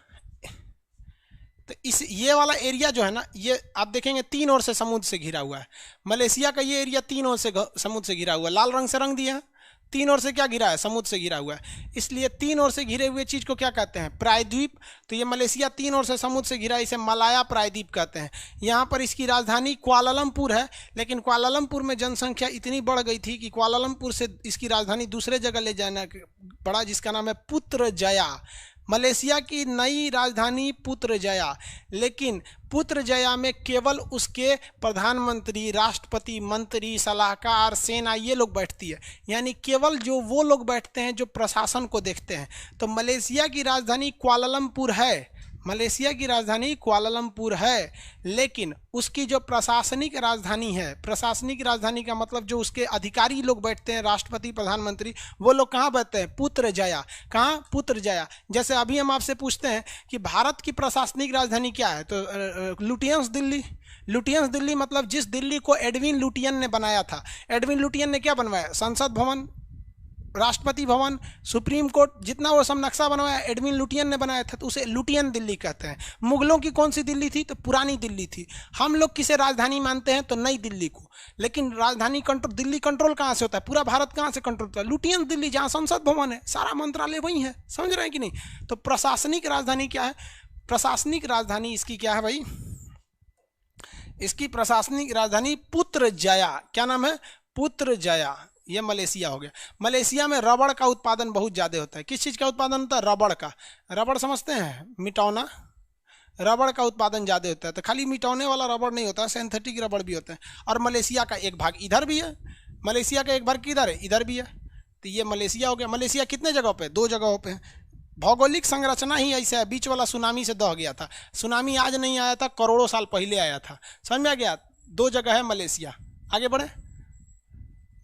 तो इस ये वाला एरिया जो है ना, ये आप देखेंगे तीन ओर से समुद्र से घिरा हुआ है। मलेशिया का ये एरिया तीन ओर से समुद्र से घिरा हुआ है, लाल रंग से रंग दिया है। तीन ओर से क्या घिरा है? समुद्र से घिरा हुआ है, इसलिए तीन ओर से घिरे हुए चीज को क्या कहते हैं? प्रायद्वीप। तो ये मलेशिया तीन ओर से समुद्र से घिरा है, इसे मलाया प्रायद्वीप कहते हैं। यहाँ पर इसकी राजधानी कुआलालंपुर है, लेकिन कुआलालंपुर में जनसंख्या इतनी बढ़ गई थी कि कुआलालंपुर से इसकी राजधानी दूसरे जगह ले जाना पड़ा, जिसका नाम है पुत्रजया। मलेशिया की नई राजधानी पुत्रजया, लेकिन पुत्रजया में केवल उसके प्रधानमंत्री, राष्ट्रपति, मंत्री, सलाहकार, सेना, ये लोग बैठती है, यानी केवल जो वो लोग बैठते हैं जो प्रशासन को देखते हैं। तो मलेशिया की राजधानी कुआलालंपुर है, मलेशिया की राजधानी कुआलालंपुर है, लेकिन उसकी जो प्रशासनिक राजधानी है, प्रशासनिक राजधानी का मतलब जो उसके अधिकारी लोग बैठते हैं, राष्ट्रपति, प्रधानमंत्री, वो लोग कहाँ बैठते हैं? पुत्रजया। कहाँ? पुत्रजया। जैसे अभी हम आपसे पूछते हैं कि भारत की प्रशासनिक राजधानी क्या है, तो लुटियंस दिल्ली। लुटियंस दिल्ली मतलब जिस दिल्ली को एडविन लुटियन ने बनाया था। एडविन लुटियन ने क्या बनवाया? संसद भवन। राष्ट्रपति भवन, सुप्रीम कोर्ट, जितना वो सब नक्शा बनवाया एडविन लुटियन ने बनाया था, तो उसे लुटियन दिल्ली कहते हैं। मुगलों की कौन सी दिल्ली थी? तो पुरानी दिल्ली थी। हम लोग किसे राजधानी मानते हैं? तो नई दिल्ली को। लेकिन राजधानी कंट्रोल, दिल्ली कंट्रोल कहाँ से होता है? पूरा भारत कहाँ से कंट्रोल होता है? लुटियन दिल्ली, जहाँ संसद भवन है, सारा मंत्रालय वही है। समझ रहे हैं कि नहीं? तो प्रशासनिक राजधानी क्या है? प्रशासनिक राजधानी इसकी क्या है भाई? इसकी प्रशासनिक राजधानी पुत्रजया। क्या नाम है? पुत्रजया। ये मलेशिया हो गया। मलेशिया में रबड़ का उत्पादन बहुत ज़्यादा होता है। किस चीज़ का उत्पादन होता है? रबड़ का। रबड़ समझते हैं? मिटौना, रबड़ का उत्पादन ज़्यादा होता है। तो खाली मिटौने वाला रबड़ नहीं होता, सिंथेटिक रबड़ भी होता है। और मलेशिया का एक भाग इधर भी है। मलेशिया का एक भाग किधर है? इधर भी है। तो ये मलेशिया हो गया। मलेशिया कितने जगहों पे? 2 जगहों पे। भौगोलिक संरचना ही ऐसा है। बीच वाला सुनामी से दह गया था। सुनामी आज नहीं आया था, करोड़ों साल पहले आया था। समझ में आ गया? 2 जगह है मलेशिया। आगे बढ़े।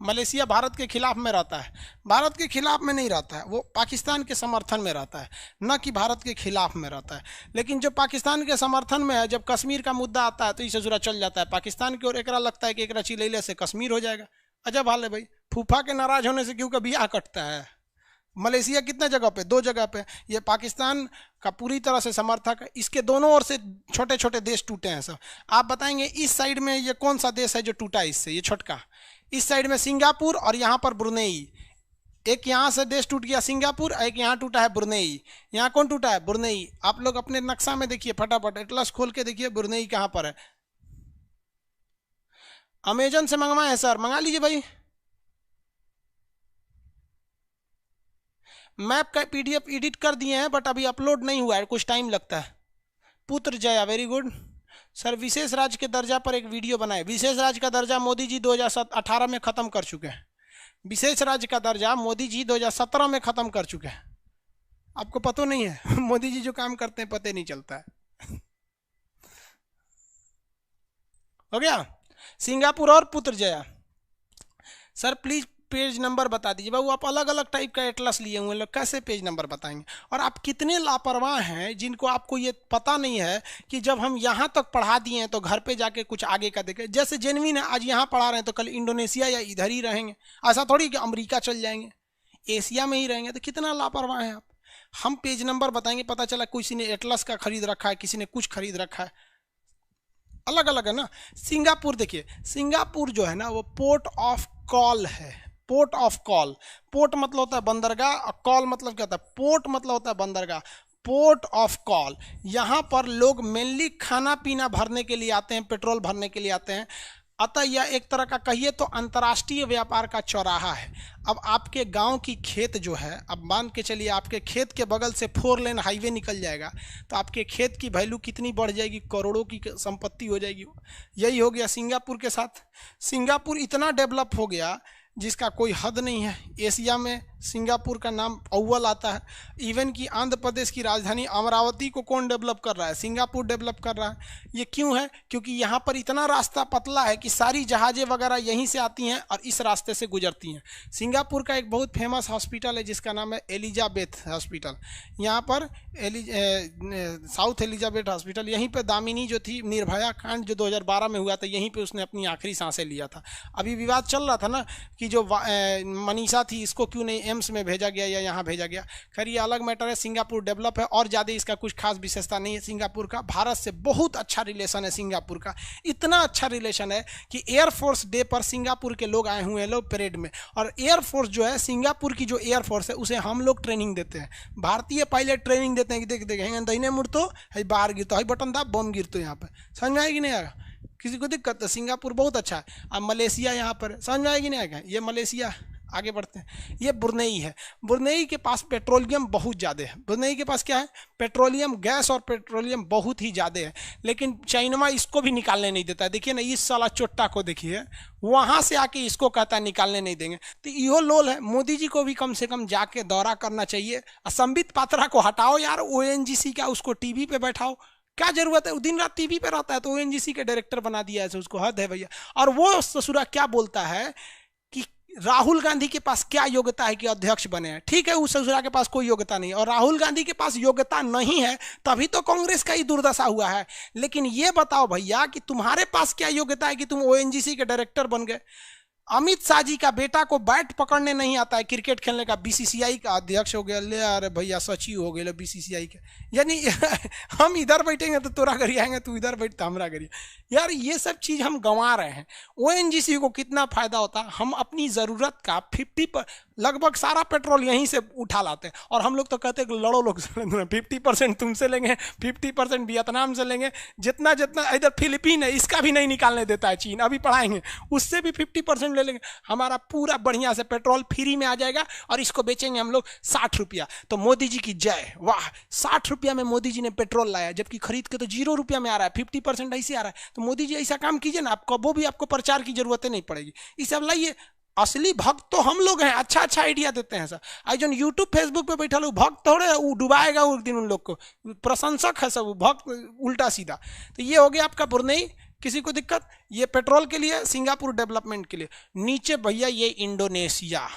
मलेशिया भारत के खिलाफ में रहता है। भारत के खिलाफ में नहीं रहता है, वो पाकिस्तान के समर्थन में रहता है, न कि भारत के खिलाफ में रहता है। लेकिन जब पाकिस्तान के समर्थन में है, जब कश्मीर का मुद्दा आता है, तो इसे जुरा चल जाता है पाकिस्तान की ओर। एकरा लगता है कि एकरा चिलैले से कश्मीर हो जाएगा। अजब हाल है भाई। फूफा के नाराज होने से क्यों कभी आ कटता है। मलेशिया कितने जगह पे? 2 जगह पे। ये पाकिस्तान का पूरी तरह से समर्थक है। इसके दोनों ओर से छोटे छोटे देश टूटे हैं सब। आप बताएंगे इस साइड में ये कौन सा देश है जो टूटा है इससे? ये छोटका। इस साइड में सिंगापुर और यहाँ पर ब्रुनेई। एक यहाँ से देश टूट गया सिंगापुर, एक यहाँ टूटा है ब्रुनेई। यहाँ कौन टूटा है? ब्रुनेई। आप लोग अपने नक्शा में देखिए, फटाफट एटलस खोल के देखिए ब्रुनेई कहाँ पर है। अमेजन से मंगवाए हैं सर? मंगा लीजिए भाई। मैप का पीडीएफ एडिट कर दिए हैं, बट अभी अपलोड नहीं हुआ है, कुछ टाइम लगता है। पुत्रजया, वेरी गुड सर। विशेष राज्य के दर्जा पर एक वीडियो बनाए। विशेष राज्य का दर्जा मोदी जी 2018 में खत्म कर चुके हैं। विशेष राज्य का दर्जा मोदी जी 2017 में खत्म कर चुके हैं। आपको पता नहीं है? मोदी जी जो काम करते हैं पता नहीं चलता है। हो गया सिंगापुर और पुत्रजया। सर प्लीज पेज नंबर बता दीजिए। बाबू आप अलग अलग टाइप का एटलस लिए हुए लोग, कैसे पेज नंबर बताएंगे? और आप कितने लापरवाह हैं जिनको आपको ये पता नहीं है कि जब हम यहाँ तक पढ़ा दिए हैं तो घर पे जाके कुछ आगे का देखें। जैसे जेनविन है, आज यहाँ पढ़ा रहे हैं तो कल इंडोनेशिया या इधर ही रहेंगे। ऐसा थोड़ी कि अमेरिका चल जाएंगे, एशिया में ही रहेंगे। तो कितना लापरवाह हैं आप। हम पेज नंबर बताएंगे, पता चला किसी ने एटलस का खरीद रखा है, किसी ने कुछ खरीद रखा है। अलग अलग है ना। सिंगापुर देखिए, सिंगापुर जो है ना वो पोर्ट ऑफ कॉल है। Port of call. पोर्ट मतलब होता है बंदरगाह, और कॉल मतलब क्या होता है? पोर्ट मतलब होता है बंदरगाह। Port of call. यहाँ पर लोग मेनली खाना पीना भरने के लिए आते हैं, पेट्रोल भरने के लिए आते हैं। अतः यह एक तरह का कहिए तो अंतर्राष्ट्रीय व्यापार का चौराहा है। अब आपके गांव की खेत जो है, अब मान के चलिए आपके खेत के बगल से 4 लेन हाईवे निकल जाएगा, तो आपके खेत की वैल्यू कितनी बढ़ जाएगी? करोड़ों की संपत्ति हो जाएगी। यही हो गया सिंगापुर के साथ। सिंगापुर इतना डेवलप हो गया जिसका कोई हद नहीं है। एशिया में सिंगापुर का नाम अव्वल आता है। इवन कि आंध्र प्रदेश की राजधानी अमरावती को कौन डेवलप कर रहा है? सिंगापुर डेवलप कर रहा है। ये क्यों है? क्योंकि यहाँ पर इतना रास्ता पतला है कि सारी जहाज़ें वगैरह यहीं से आती हैं और इस रास्ते से गुजरती हैं। सिंगापुर का एक बहुत फेमस हॉस्पिटल है जिसका नाम है एलिजाबेथ हॉस्पिटल। यहाँ पर साउथ एलिजाबेथ हॉस्पिटल, यहीं पर दामिनी जो थी, निर्भया कांड जो 2012 में हुआ था, यहीं पर उसने अपनी आखिरी सांसें लिया था। अभी विवाद चल रहा था ना कि जो मनीषा थी इसको क्यों नहीं एम्स में भेजा गया या यहाँ भेजा गया। खैर ये अलग मैटर है। सिंगापुर डेवलप है और ज़्यादा इसका कुछ खास विशेषता नहीं है। सिंगापुर का भारत से बहुत अच्छा रिलेशन है। सिंगापुर का इतना अच्छा रिलेशन है कि एयरफोर्स डे पर सिंगापुर के लोग आए हुए हैं लोग परेड में। और एयरफोर्स जो है, सिंगापुर की जो एयरफोर्स है उसे हम लोग ट्रेनिंग देते हैं। भारतीय पायलट ट्रेनिंग देते हैं कि देख देख दहीने मुड़ तो है, बाहर गिर तो है, बटन था बम गिर तो यहाँ पर। समझ में आएगी नहीं आएगा? किसी को दिक्कत है? सिंगापुर बहुत अच्छा है। अब मलेशिया यहाँ पर, समझ में आएगी नहीं आएगा? ये मलेशिया। आगे बढ़ते हैं। ये ब्रुनेई है। ब्रुनेई के पास पेट्रोलियम बहुत ज़्यादा है। ब्रुनेई के पास क्या है? पेट्रोलियम, गैस और पेट्रोलियम बहुत ही ज़्यादा है। लेकिन चाइना इसको भी निकालने नहीं देता है। देखिए ना, इस साला चोट्टा को देखिए, वहाँ से आके इसको कहता है निकालने नहीं देंगे। तो यो लोल है। मोदी जी को भी कम से कम जाके दौरा करना चाहिए। संबित पात्रा को हटाओ यार, ONGC का, उसको टीवी पे बैठाओ। क्या जरूरत है? दिन रात टीवी पे रहता है तो ONGC के डायरेक्टर बना दिया है, उसको हद है भैया। और वो ससुरा क्या बोलता है कि राहुल गांधी के पास क्या योग्यता है कि अध्यक्ष बने हैं। ठीक है, उस ससुरा के पास कोई योग्यता नहीं, और राहुल गांधी के पास योग्यता नहीं है तभी तो कांग्रेस का ही दुर्दशा हुआ है। लेकिन ये बताओ भैया कि तुम्हारे पास क्या योग्यता है कि तुम ONGC के डायरेक्टर बन गए? अमित शाह जी का बेटा को बैट पकड़ने नहीं आता है, क्रिकेट खेलने का, बीसीसीआई का अध्यक्ष हो गया। ले अरे भैया सचिव हो गए बीसीसीआई के, यानी हम इधर बैठेंगे तो तोरा करिए आएंगे, तू इधर बैठ तो हमरा करिए। यार ये सब चीज़ हम गंवा रहे हैं। ओएनजीसी को कितना फायदा होता है, हम अपनी ज़रूरत का 50 पर लगभग सारा पेट्रोल यहीं से उठा लाते हैं, और हम लोग तो कहते हैं कि लड़ो लोग 50% तुमसे लेंगे, 50% वियतनाम से लेंगे, जितना जितना इधर फिलीपीन है इसका भी नहीं निकालने देता है चीन, अभी पढ़ाएंगे उससे भी 50% ले लेंगे। हमारा पूरा बढ़िया से पेट्रोल फ्री में आ जाएगा और इसको बेचेंगे हम लोग 60 रुपया। तो मोदी जी की जय, वाह 60 रुपया में मोदी जी ने पेट्रोल लाया, जबकि खरीद के तो 0 रुपया में आ रहा है, 50% ऐसे आ रहा है। तो मोदी जी ऐसा काम कीजिए ना, आप कबो भी आपको प्रचार की जरूरत नहीं पड़ेगी। इसे अब लाइए, असली भक्त तो हम लोग हैं, अच्छा अच्छा आइडिया देते हैं सर। आज जो यूट्यूब फेसबुक पे बैठा लोग भक्त थोड़े वो डुबाएगा उस दिन उन लोग को, प्रशंसक है सब भक्त उल्टा सीधा। तो ये हो गया आपका बुरनई, किसी को दिक्कत? ये पेट्रोल के लिए, सिंगापुर डेवलपमेंट के लिए। नीचे भैया ये इंडोनेशिया,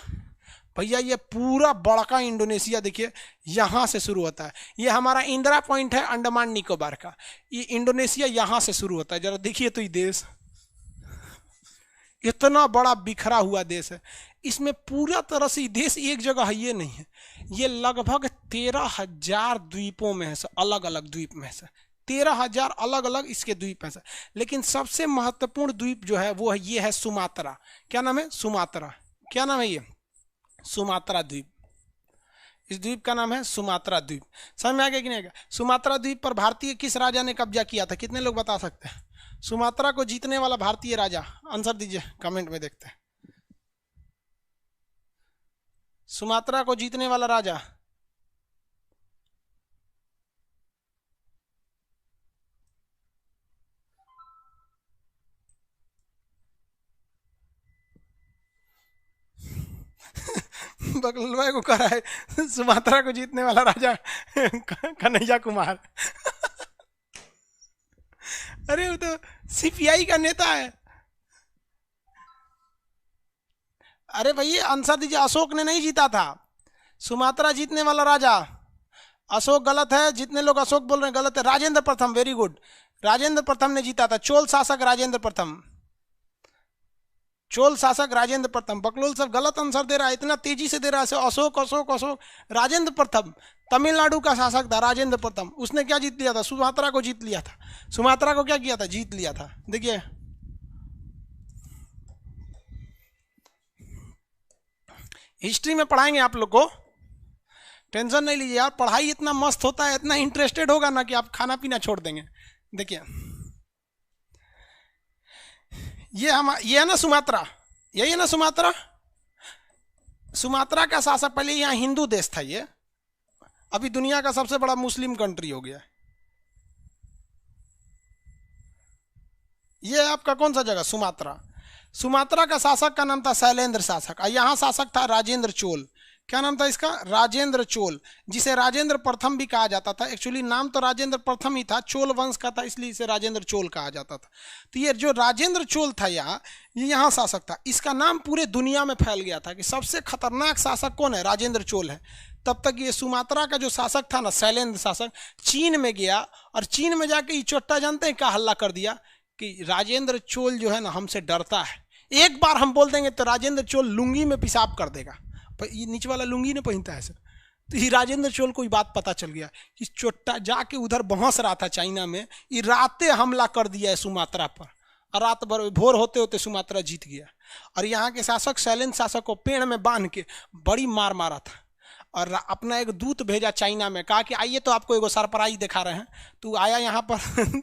भैया ये पूरा बड़का इंडोनेशिया देखिए यहाँ से शुरू होता है। ये हमारा इंदिरा पॉइंट है अंडमान निकोबार का, ये इंडोनेशिया यहाँ से शुरू होता है। जरा देखिए तो ये देश इतना बड़ा बिखरा हुआ देश है, इसमें पूरा तरह से देश एक जगह है ये नहीं है, ये लगभग 13,000 द्वीपों में है, अलग अलग द्वीप में है, 13,000 अलग अलग इसके द्वीप हैं। लेकिन सबसे महत्वपूर्ण द्वीप जो है वो है ये है सुमात्रा। क्या नाम है? सुमात्रा। क्या नाम है ये? सुमात्रा द्वीप। इस द्वीप का नाम है सुमात्रा द्वीप। समझ में आ गया कि नहीं आएगा? सुमात्रा द्वीप पर भारतीय किस राजा ने कब्जा किया था? कितने लोग बता सकते हैं? सुमात्रा को जीतने वाला भारतीय राजा, आंसर दीजिए कमेंट में, देखते हैं। सुमात्रा को जीतने वाला राजा, बगलवा को करा है सुमात्रा को जीतने वाला राजा कन्हैया कुमार। अरे वो तो सीपीआई का नेता है। अरे भैया आंसर दीजिए, अशोक ने नहीं जीता था। सुमात्रा जीतने वाला राजा अशोक गलत है, जितने लोग अशोक बोल रहे हैं गलत है। राजेंद्र प्रथम, वेरी गुड, राजेंद्र प्रथम ने जीता था। चोल शासक राजेंद्र प्रथम, चोल शासक राजेंद्र प्रथम। बकलोल सब गलत आंसर दे रहा है, इतना तेजी से दे रहा है अशोक अशोक अशोक। राजेंद्र प्रथम तमिलनाडु का शासक था, राजेंद्र प्रथम। उसने क्या जीत लिया था? सुमात्रा को जीत लिया था। सुमात्रा को क्या किया था? जीत लिया था। देखिए हिस्ट्री में पढ़ाएंगे आप लोग को, टेंशन नहीं लीजिए यार, पढ़ाई इतना मस्त होता है, इतना इंटरेस्टेड होगा ना कि आप खाना पीना छोड़ देंगे। देखिए ये है ना सुमात्रा, यही है ना सुमात्रा। सुमात्रा का शासक, पहले यहाँ हिंदू देश था, ये अभी दुनिया का सबसे बड़ा मुस्लिम कंट्री हो गया। ये आपका कौन सा जगह? सुमात्रा। सुमात्रा का शासक का नाम था शैलेंद्र शासक, यहाँ शासक था राजेंद्र चोल। क्या नाम था इसका? राजेंद्र चोल, जिसे राजेंद्र प्रथम भी कहा जाता था। एक्चुअली नाम तो राजेंद्र प्रथम ही था, चोल वंश का था, इसलिए इसे राजेंद्र चोल कहा जाता था। तो ये जो राजेंद्र चोल था ये यहाँ शासक था। इसका नाम पूरे दुनिया में फैल गया था कि सबसे खतरनाक शासक कौन है? राजेंद्र चोल है। तब तक ये सुमात्रा का जो शासक था ना, शैलेंद्र शासक, चीन में गया और चीन में जाके ये चोट्टा जानते हैं क्या हल्ला कर दिया कि राजेंद्र चोल जो है ना हमसे डरता है, एक बार हम बोल देंगे तो राजेंद्र चोल लुंगी में पेशाब कर देगा। ये नीचे वाला लुंगी ने पहनता है सर। तो ये राजेंद्र चोल को बात पता चल गया कि चोट्टा जाके उधर बहस रहा था चाइना में, ये रातें हमला कर दिया है सुमात्रा पर, और रात भर भोर होते होते सुमात्रा जीत गया। और यहाँ के शासक शैलेंद्र शासक को पेड़ में बांध के बड़ी मार मारा था, और अपना एक दूत भेजा चाइना में, कहा कि आइए तो आपको एगो सरप्राइज दिखा रहे हैं। तू आया यहाँ पर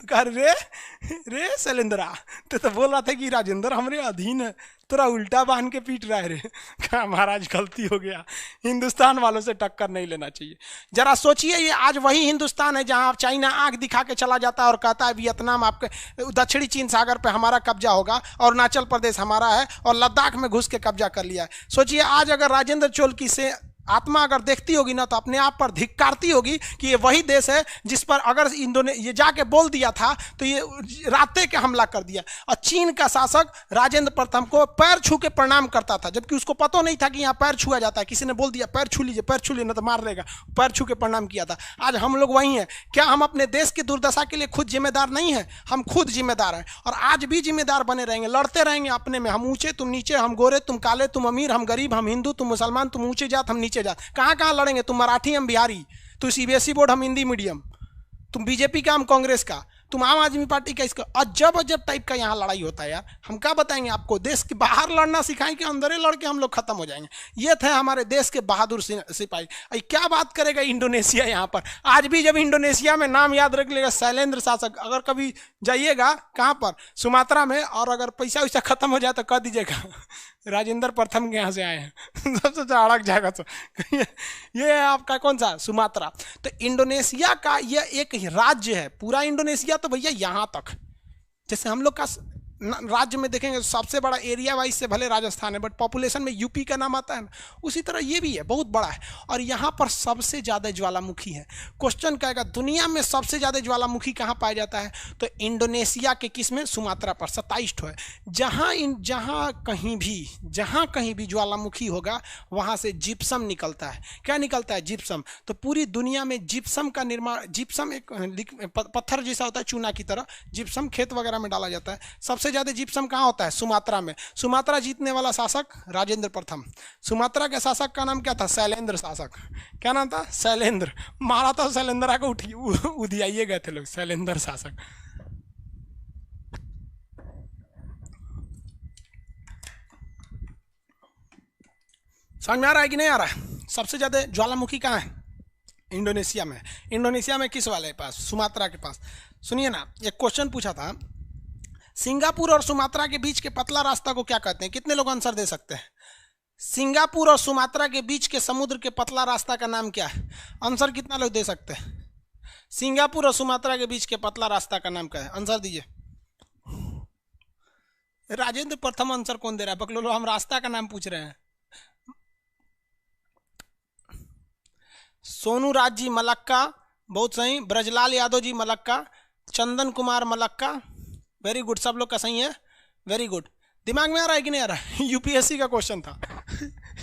कहा रे शैलेंद्रा, तो बोल रहा था कि राजेंद्र हमरे अधीन है, तोरा उल्टा बांध के पीट रहा है रे। कहा महाराज गलती हो गया, हिंदुस्तान वालों से टक्कर नहीं लेना चाहिए। जरा सोचिए, ये आज वही हिंदुस्तान है जहाँ चाइना आंख दिखा के चला जाता है और कहता है वियतनाम आपके दक्षिणी चीन सागर पे हमारा कब्जा होगा, और अरुणाचल प्रदेश हमारा है, और लद्दाख में घुस के कब्जा कर लिया है। सोचिए आज अगर राजेंद्र चोल की से आत्मा अगर देखती होगी ना तो अपने आप पर धिक्कारती होगी कि ये वही देश है जिस पर अगर ये जाके बोल दिया था तो ये राते के हमला कर दिया। और चीन का शासक राजेंद्र प्रथम को पैर छू के प्रणाम करता था, जबकि उसको पता नहीं था कि यहाँ पैर छुआ जाता है। किसी ने बोल दिया पैर छू लीजिए ना तो मार देगा, पैर छू के प्रणाम किया था। आज हम लोग वही हैं। क्या हम अपने देश की दुर्दशा के लिए खुद जिम्मेदार नहीं है? हम खुद जिम्मेदार हैं और आज भी जिम्मेदार बने रहेंगे। लड़ते रहेंगे अपने में, हम ऊंचे तुम नीचे, हम गोरे तुम काले, तुम अमीर हम गरीब, हम हिंदू तुम मुसलमान, तुम ऊंचे जात हम नीचे जात। कहाँ कहाँ लड़ेंगे? तुम मराठी हम बिहारी, तुम सीबीएसई बोर्ड हम हिंदी मीडियम, तुम बीजेपी का हम कांग्रेस का, तुम आम आदमी पार्टी का। इसका अजब अजब टाइप का यहाँ लड़ाई होता है यार। हम क्या बताएंगे आपको? देश के बाहर लड़ना सिखाएं कि अंदर ही लड़ के हम लोग खत्म हो जाएंगे। ये थे हमारे देश के बहादुर सिपाही। क्या बात करेगा इंडोनेशिया यहाँ पर? आज भी जब इंडोनेशिया में नाम याद रख लेगा शैलेंद्र शासक। अगर कभी जाइएगा कहाँ पर, सुमात्रा में, और अगर पैसा वैसा खत्म हो जाए तो कह दीजिएगा राजेंद्र प्रथम के यहाँ से आए हैं सबसे अड़क जाएगा। तो ये है आपका कौन सा? सुमात्रा। तो इंडोनेशिया का ये एक राज्य है। पूरा इंडोनेशिया तो भैया यहाँ तक, जैसे हम लोग का राज्य में देखेंगे सबसे बड़ा एरिया वाइज से भले राजस्थान है, बट पॉपुलेशन में यूपी का नाम आता है ना, उसी तरह ये भी है, बहुत बड़ा है। और यहाँ पर सबसे ज़्यादा ज्वालामुखी है। क्वेश्चन कहेगा दुनिया में सबसे ज़्यादा ज्वालामुखी कहाँ पाया जाता है? तो इंडोनेशिया के किस में? सुमात्रा पर 27 ठो है। जहाँ कहीं भी ज्वालामुखी होगा वहाँ से जिप्सम निकलता है। क्या निकलता है? जिप्सम। तो पूरी दुनिया में जिप्सम का निर्माण, जिप्सम एक पत्थर जैसा होता है, चूना की तरह। जिप्सम खेत वगैरह में डाला जाता है। सबसे ज्यादा जिप्सम कहाँ होता है? सुमात्रा में। सुमात्रा जीतने वाला शासक राजेंद्र प्रथम। सुमात्रा के शासक का नाम क्या था? शैलेंद्र शासक। क्या नाम था? शैलेंद्र। मारा था शैलेंद्र को, उधियाइए गए थे लोग, शैलेंद्र शासक। समझ में आ रहा है कि नहीं आ रहा है? सबसे ज्यादा ज्वालामुखी कहाँ है? इंडोनेशिया में। इंडोनेशिया में किस वाले के पास? सुमात्रा के पास। सुनिए ना, एक क्वेश्चन पूछा था, सिंगापुर और सुमात्रा के बीच के पतला रास्ता को क्या कहते हैं? कितने लोग आंसर दे सकते हैं? सिंगापुर और सुमात्रा के बीच के समुद्र के पतला रास्ता का नाम क्या है? आंसर कितना लोग दे सकते हैं? सिंगापुर और सुमात्रा के बीच के पतला रास्ता का नाम क्या है? आंसर दीजिए। राजेंद्र प्रथम आंसर कौन दे रहा है? बकलोलो, हम रास्ता का नाम पूछ रहे हैं। सोनू राज जी मलक्का, बहुत सही। Brajlal Yadav ji Malacca. Chandan Kumar Malacca, very good. सब लोग का सही है, वेरी गुड। दिमाग में आ रहा है कि नहीं आ रहा है? यूपीएससी का क्वेश्चन था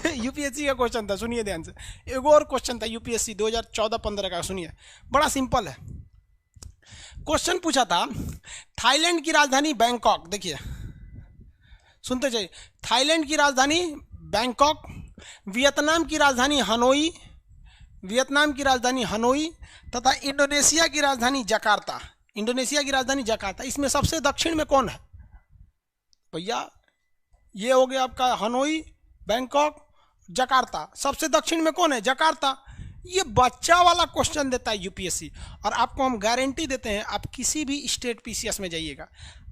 यूपीएससी का क्वेश्चन था, सुनिए ध्यान से। एक और क्वेश्चन था यूपीएससी 2014-15 का, सुनिए, बड़ा सिंपल है। क्वेश्चन पूछा था, थाईलैंड की राजधानी बैंकॉक, देखिए सुनते जाइए। थाईलैंड की राजधानी बैंकॉक, वियतनाम की राजधानी हनोई, वियतनाम की राजधानी हनोई तथा इंडोनेशिया की राजधानी जकार्ता। इंडोनेशिया की राजधानी जकार्ता। इसमें सबसे दक्षिण में कौन है भैया? ये हो गया आपका हनोई, बैंकॉक, जकार्ता। सबसे दक्षिण में कौन है? जकार्ता। ये बच्चा वाला क्वेश्चन देता है यूपीएससी, और आपको हम गारंटी देते हैं, आप किसी भी स्टेट पीसीएस में जाइएगा,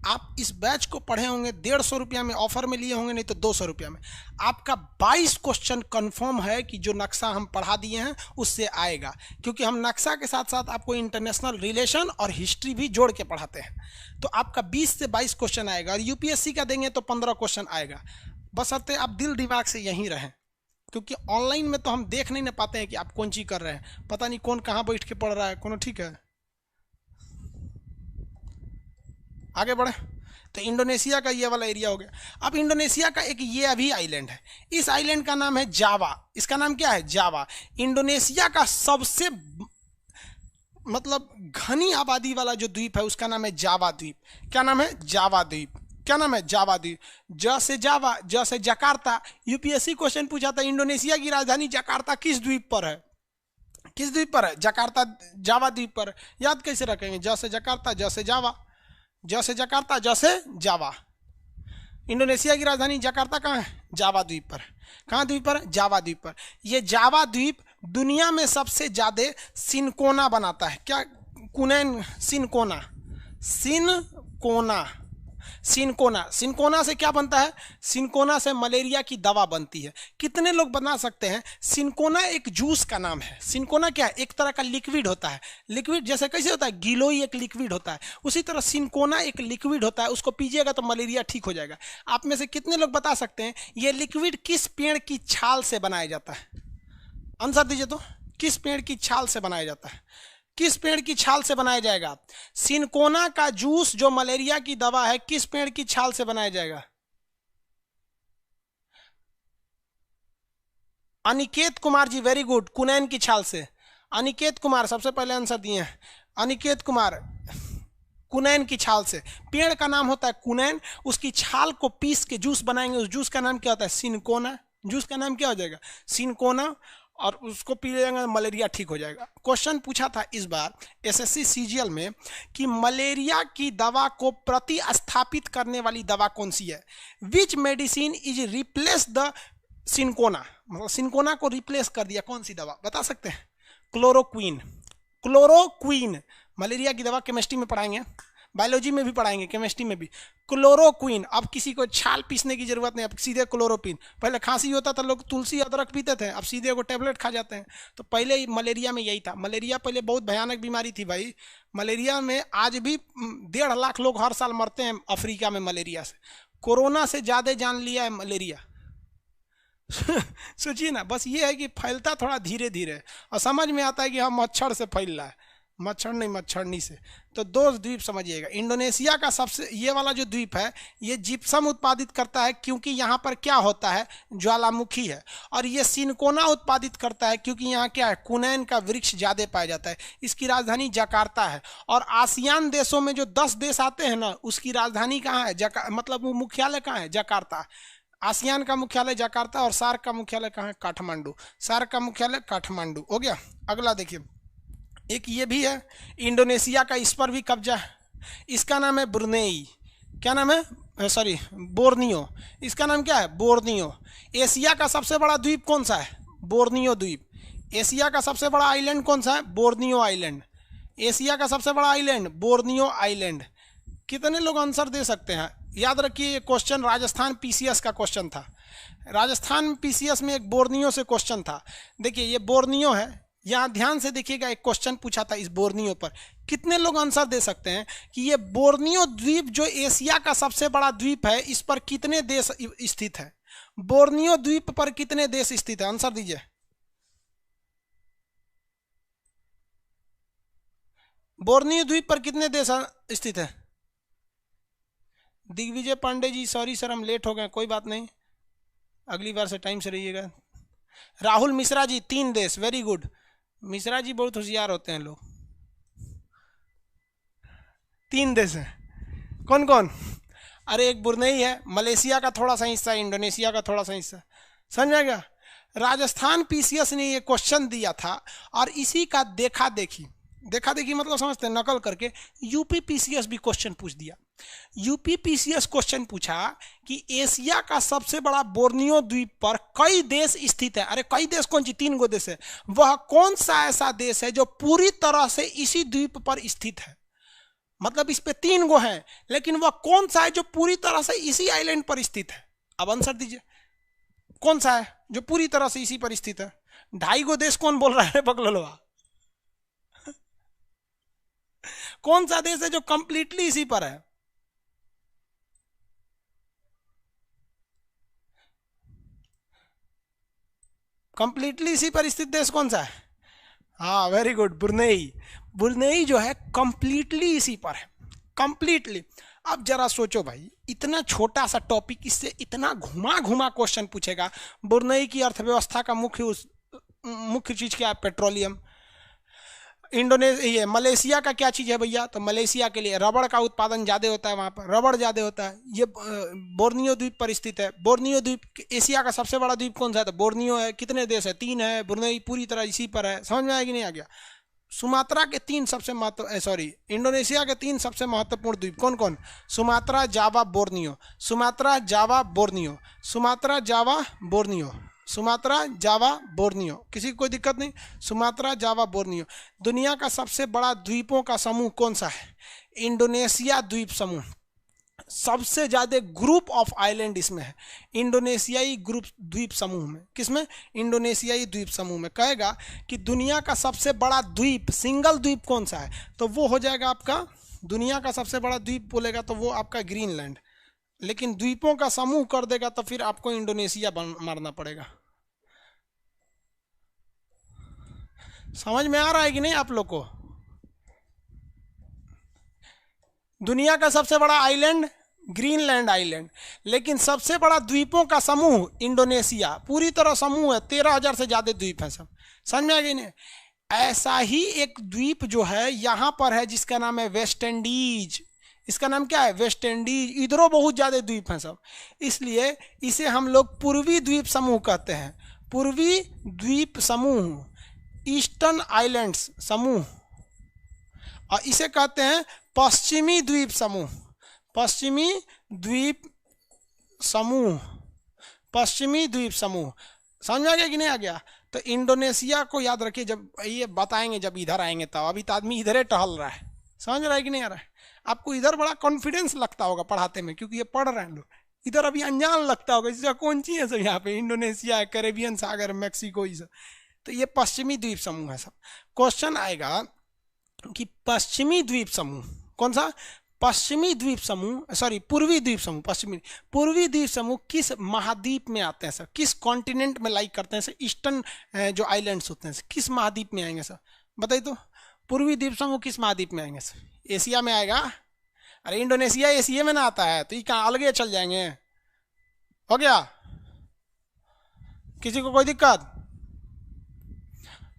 आप इस बैच को पढ़े होंगे, 150 रुपया में ऑफर में लिए होंगे, नहीं तो 200 रुपया में। आपका 22 क्वेश्चन कंफर्म है कि जो नक्शा हम पढ़ा दिए हैं उससे आएगा, क्योंकि हम नक्शा के साथ साथ आपको इंटरनेशनल रिलेशन और हिस्ट्री भी जोड़ के पढ़ाते हैं। तो आपका 20 से 22 क्वेश्चन आएगा, और यूपीएससी का देंगे तो 15 क्वेश्चन आएगा। बशर्ते आप दिल दिमाग से यहीं रहें, क्योंकि ऑनलाइन में तो हम देख नहीं ना पाते हैं कि आप कौन चीज़ कर रहे हैं, पता नहीं कौन कहाँ बैठ के पढ़ रहा है कौन। ठीक है, आगे बढ़े। तो इंडोनेशिया का ये वाला एरिया हो गया। अब इंडोनेशिया का एक ये अभी आइलैंड है, इस आइलैंड का नाम है जावा। इसका नाम क्या है? जावा। इंडोनेशिया का सबसे मतलब घनी आबादी वाला जो द्वीप है उसका नाम है जावा द्वीप। क्या नाम है? जावा द्वीप। क्या नाम है? जावा द्वीप। ज से जावा, ज से जकार्ता। यूपीएससी क्वेश्चन पूछा था, इंडोनेशिया की राजधानी जकार्ता किस द्वीप पर है? किस द्वीप पर है? जकार्ता, जावा द्वीप पर। याद कैसे रखेंगे? ज से जकार्ता, ज से जावा, ज से जकार्ता, ज से जावा। इंडोनेशिया की राजधानी जकार्ता कहाँ है? जावा द्वीप पर। कहाँ द्वीप पर? जावा द्वीप पर। ये जावा द्वीप दुनिया में सबसे ज्यादा सिनकोना बनाता है। क्या? कुनैन, सिनकोना, सिनकोना, सिनकोना। सिनकोना से क्या बनता है? सिनकोना से मलेरिया की दवा बनती है। कितने लोग बना सकते हैं? सिनकोना एक जूस का नाम है। सिनकोना क्या है? एक तरह का लिक्विड होता है। लिक्विड जैसे कैसे होता है? गिलोई एक लिक्विड होता है, उसी तरह सिनकोना एक लिक्विड होता है। उसको पीजिएगा तो मलेरिया ठीक हो जाएगा। आप में से कितने लोग बता सकते हैं ये लिक्विड किस पेड़ की छाल से बनाया जाता है? आंसर दीजिए तो, किस पेड़ की छाल से बनाया जाता है? किस पेड़ की छाल से बनाया जाएगा? सिनकोना का जूस जो मलेरिया की दवा है, किस पेड़ की छाल से बनाया जाएगा? अनिकेत कुमार जी वेरी गुड, कुनैन की छाल से। अनिकेत कुमार सबसे पहले आंसर दिए हैं, अनिकेत कुमार, कुनैन की छाल से। पेड़ का नाम होता है कुनैन, उसकी छाल को पीस के जूस बनाएंगे, उस जूस का नाम क्या होता है? सिनकोना। जूस का नाम क्या हो जाएगा? सिनकोना। और उसको पी लेंगे, मलेरिया ठीक हो जाएगा। क्वेश्चन पूछा था इस बार एसएससी सीजीएल में कि मलेरिया की दवा को प्रतिस्थापित करने वाली दवा कौन सी है? Which medicine is replace the cinchona, मतलब सिनकोना को रिप्लेस कर दिया, कौन सी दवा बता सकते हैं? क्लोरोक्वीन। क्लोरोक्वीन मलेरिया की दवा, केमिस्ट्री में पढ़ाएंगे, बायोलॉजी में भी पढ़ाएंगे, केमिस्ट्री में भी। क्लोरोक्वीन। अब किसी को छाल पीसने की जरूरत नहीं, अब सीधे क्लोरोक्वीन। पहले खांसी होता था, लोग तुलसी अदरक पीते थे, अब सीधे वो टेबलेट खा जाते हैं। तो पहले मलेरिया में यही था। मलेरिया पहले बहुत भयानक बीमारी थी भाई। मलेरिया में आज भी 1.5 लाख लोग हर साल मरते हैं अफ्रीका में मलेरिया से। कोरोना से ज़्यादा जान लिया है मलेरिया। सोचिए ना, बस ये है कि फैलता थोड़ा धीरे धीरे, और समझ में आता है कि हम मच्छर से फैल रहा है, मच्छर नहीं मच्छरनी से। तो दो द्वीप समझिएगा। इंडोनेशिया का सबसे ये वाला जो द्वीप है, ये जिप्सम उत्पादित करता है क्योंकि यहाँ पर क्या होता है? ज्वालामुखी है। और ये सिनकोना उत्पादित करता है क्योंकि यहाँ क्या है? कुनैन का वृक्ष ज़्यादा पाया जाता है। इसकी राजधानी जकार्ता है। और आसियान देशों में जो 10 देश आते हैं ना, उसकी राजधानी कहाँ है? मतलब वो मुख्यालय कहाँ है? जकार्ता। आसियान का मुख्यालय जकार्ता और सार्क का मुख्यालय कहाँ है? काठमांडू। सार्क का मुख्यालय काठमांडू हो गया। अगला देखिए, एक ये भी है, इंडोनेशिया का, इस पर भी कब्जा है। इसका नाम है ब्रुनेई। क्या नाम है? Sorry, Borneo. इसका नाम क्या है? बोर्नियो। एशिया का सबसे बड़ा द्वीप कौन सा है? बोर्नियो द्वीप। एशिया का सबसे बड़ा आइलैंड कौन सा है? Borneo island. एशिया का सबसे बड़ा आइलैंड बोर्नियो आइलैंड। कितने लोग आंसर दे सकते हैं? याद रखिए, ये क्वेश्चन राजस्थान पीसीएस का क्वेश्चन था। राजस्थान पीसीएस में एक बोर्नियो से क्वेश्चन था। देखिए ये बोर्नियो है, यहाँ ध्यान से देखिएगा, एक क्वेश्चन पूछा था इस बोर्नियो पर। कितने लोग आंसर दे सकते हैं कि ये बोर्नियो द्वीप जो एशिया का सबसे बड़ा द्वीप है, इस पर कितने देश स्थित है? बोर्नियो द्वीप पर कितने देश स्थित है? आंसर दीजिए। बोर्नियो द्वीप पर कितने देश स्थित है? दिग्विजय पांडे जी सॉरी सर, हम लेट हो गए, कोई बात नहीं, अगली बार से टाइम से रहिएगा। राहुल मिश्रा जी 3 देश, वेरी गुड। मिश्रा जी बहुत होशियार होते हैं लोग। 3 देश हैं। कौन कौन? अरे एक ब्रुनेई है, मलेशिया का थोड़ा सा हिस्सा, इंडोनेशिया का थोड़ा सा हिस्सा, समझ आएगा। राजस्थान पीसीएस ने ये क्वेश्चन दिया था और इसी का देखा देखी मतलब समझते हैं, नकल करके यूपी पीसीएस भी क्वेश्चन पूछ दिया। यूपी पीसीएस क्वेश्चन पूछा कि एशिया का सबसे बड़ा बोर्नियो द्वीप पर कई देश स्थित है। अरे कई देश कौन सी? 3 गो देश है। वह कौन सा ऐसा देश है जो पूरी तरह से इसी द्वीप पर स्थित है? मतलब इस पे 3 गो है, लेकिन वह कौन सा है जो पूरी तरह से इसी आइलैंड पर स्थित है? अब आंसर दीजिए, कौन सा है जो पूरी तरह से इसी पर स्थित है? 2.5 गो देश कौन बोल रहा है बकलोलवा? कौन सा देश है जो कंप्लीटली इसी पर है? कंप्लीटली इसी पर स्थित देश कौन सा है? हाँ वेरी गुड, ब्रुनेई। ब्रुनेई जो है कंप्लीटली इसी पर है, कंप्लीटली। अब जरा सोचो भाई, इतना छोटा सा टॉपिक, इससे इतना घुमा घुमा क्वेश्चन पूछेगा। ब्रुनेई की अर्थव्यवस्था का मुख्य चीज क्या है? पेट्रोलियम। ये मलेशिया का क्या चीज़ है भैया? तो मलेशिया के लिए रबड़ का उत्पादन ज़्यादा होता है, वहाँ पर रबड़ ज़्यादा होता है। ये बोर्नियो द्वीप पर स्थित है। बोर्नियो द्वीप एशिया का सबसे बड़ा द्वीप कौन सा है? तो बोर्नियो है। कितने देश है? 3 है। ब्रुनेई पूरी तरह इसी पर है। समझ में आया कि नहीं आ गया? सुमात्रा के 3 सबसे इंडोनेशिया के 3 सबसे महत्वपूर्ण द्वीप कौन कौन? सुमात्रा, जावा, बोर्नियो। सुमात्रा, जावा, बोर्नियो। सुमात्रा, जावा, बोर्नियो। सुमात्रा, जावा, बोर्नियो। किसी को कोई दिक्कत नहीं? सुमात्रा, जावा, बोर्नियो। दुनिया का सबसे बड़ा द्वीपों का समूह कौन सा है? इंडोनेशिया द्वीप समूह। सबसे ज्यादा ग्रुप ऑफ आइलैंड इसमें है, इंडोनेशियाई ग्रुप द्वीप समूह में। किसमें? इंडोनेशियाई द्वीप समूह में। कहेगा कि दुनिया का सबसे बड़ा द्वीप, सिंगल द्वीप कौन सा है? तो वो हो जाएगा आपका, दुनिया का सबसे बड़ा द्वीप बोलेगा तो वो आपका ग्रीनलैंड। लेकिन द्वीपों का समूह कर देगा तो फिर आपको इंडोनेशिया मारना पड़ेगा। समझ में आ रहा है कि नहीं आप लोग को? दुनिया का सबसे बड़ा आइलैंड ग्रीनलैंड आइलैंड, लेकिन सबसे बड़ा द्वीपों का समूह इंडोनेशिया, पूरी तरह समूह है, 13,000 से ज्यादा द्वीप है सब। समझ में आ गई नहीं? ऐसा ही एक द्वीप जो है यहां पर है जिसका नाम है वेस्ट इंडीज। इसका नाम क्या है? West Indies. इधरों बहुत ज्यादा द्वीप हैं सब, इसलिए इसे हम लोग पूर्वी द्वीप समूह कहते हैं। पूर्वी द्वीप समूह, ईस्टर्न आइलैंड्स समूह, और इसे कहते हैं पश्चिमी द्वीप समूह। पश्चिमी द्वीप समूह, पश्चिमी द्वीप समूह। समझ में आ गया कि नहीं आ गया? तो इंडोनेशिया को याद रखिए, जब ये बताएंगे जब इधर आएंगे तब। अभी तो आदमी इधर ही टहल रहा है, समझ रहा है कि नहीं आ रहा है? आपको इधर बड़ा कॉन्फिडेंस लगता होगा पढ़ाते में, क्योंकि ये पढ़ रहे हैं लोग। इधर अभी अनजान लगता होगा, इसका कौन सी है सब यहाँ पे, इंडोनेशिया है, कैरेबियन सागर, मैक्सिको, ये सब। तो ये पश्चिमी द्वीप समूह है सब। क्वेश्चन आएगा कि पश्चिमी द्वीप समूह कौन सा? पश्चिमी द्वीप समूह, सॉरी पूर्वी द्वीप समूह, पश्चिमी पूर्वी द्वीप समूह किस महाद्वीप में आते हैं सर? किस कॉन्टिनेंट में लाइक करते हैं सर? ईस्टर्न जो आइलैंड्स होते हैं किस महाद्वीप में आएंगे सर? बताइए तो, पूर्वी द्वीप समूह किस महाद्वीप में आएंगे सर? एशिया में आएगा? अरे इंडोनेशिया एशिया में ना आता है, तो ये कहाँ अलग चल जाएंगे? हो गया? किसी को कोई दिक्कत?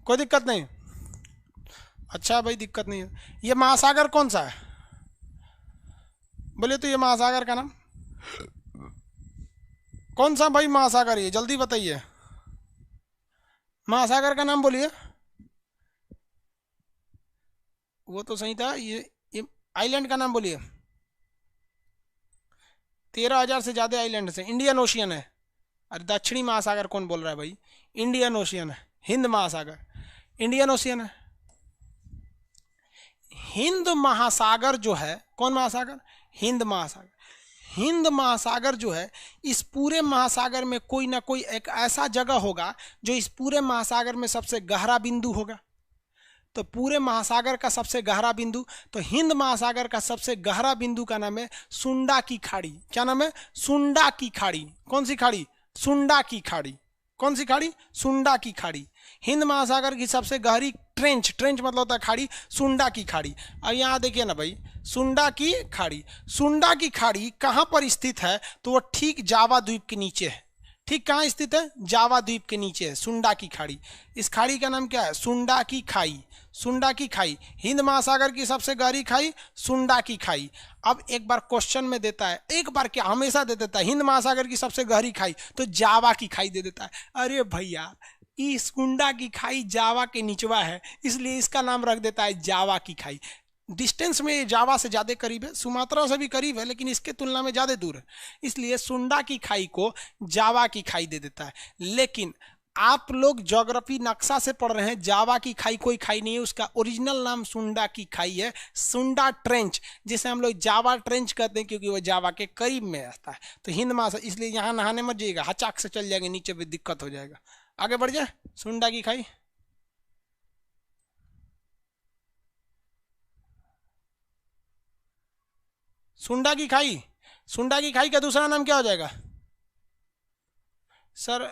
कोई दिक्कत नहीं? अच्छा भाई, दिक्कत नहीं है। ये महासागर कौन सा है? बोलिए तो, ये महासागर का नाम कौन सा भाई? महासागर ये जल्दी बताइए, महासागर का नाम बोलिए। वो तो सही था, ये आइलैंड का नाम बोलिए। 13,000 से ज्यादा आइलैंड है। इंडियन ओशियन है। अरे दक्षिणी महासागर कौन बोल रहा है भाई? इंडियन ओशियन है। हिंद महासागर, इंडियन ओशियन है। हिंद महासागर जो है, कौन महासागर? हिंद महासागर। हिंद महासागर जो है, इस पूरे महासागर में कोई ना कोई एक ऐसा जगह होगा जो इस पूरे महासागर में सबसे गहरा बिंदु होगा। तो पूरे महासागर का सबसे गहरा बिंदु, तो हिंद महासागर का सबसे गहरा बिंदु का नाम है सुंडा की खाड़ी। क्या नाम है? सुंडा की खाड़ी। कौन सी खाड़ी? सुंडा की खाड़ी। कौन सी खाड़ी? सुंडा की खाड़ी। हिंद महासागर की सबसे गहरी ट्रेंच, ट्रेंच मतलब होता है खाड़ी, सुंडा की खाड़ी। अब यहाँ देखिए ना भाई, सुंडा की खाड़ी। सुंडा की खाड़ी कहाँ पर स्थित है? तो वो ठीक जावा द्वीप के नीचे है। ठीक कहाँ स्थित है? जावा द्वीप के नीचे है सुंडा की खाड़ी। इस खाड़ी का नाम क्या है? सुंडा की खाई। सुंडा की खाई, हिंद महासागर की सबसे गहरी खाई सुंडा की खाई। अब एक बार क्वेश्चन में देता है, एक बार क्या हमेशा दे देता है, हिंद महासागर की सबसे गहरी खाई, तो जावा की खाई दे देता है। अरे भैया, इस सुंडा की खाई जावा के निचवा है, इसलिए इसका नाम रख देता है जावा की खाई। डिस्टेंस में ये जावा से ज़्यादा करीब है, सुमात्रा से भी करीब है, लेकिन इसके तुलना में ज़्यादा दूर है, इसलिए सुंडा की खाई को जावा की खाई दे देता है। लेकिन आप लोग ज्योग्राफी नक्शा से पढ़ रहे हैं, जावा की खाई कोई खाई नहीं है, उसका ओरिजिनल नाम सुंडा की खाई है, सुंडा ट्रेंच, जिसे हम लोग जावा ट्रेंच कहते हैं, क्योंकि वो जावा के करीब में रहता है। तो हिंद महासागर, इसलिए यहाँ नहाने मत जाइएगा, हचाक से चल जाएंगे नीचे भी दिक्कत हो जाएगा। आगे बढ़ जाए, सुंडा की खाई। सुंडा की खाई, सुंडा की खाई का दूसरा नाम क्या हो जाएगा सर?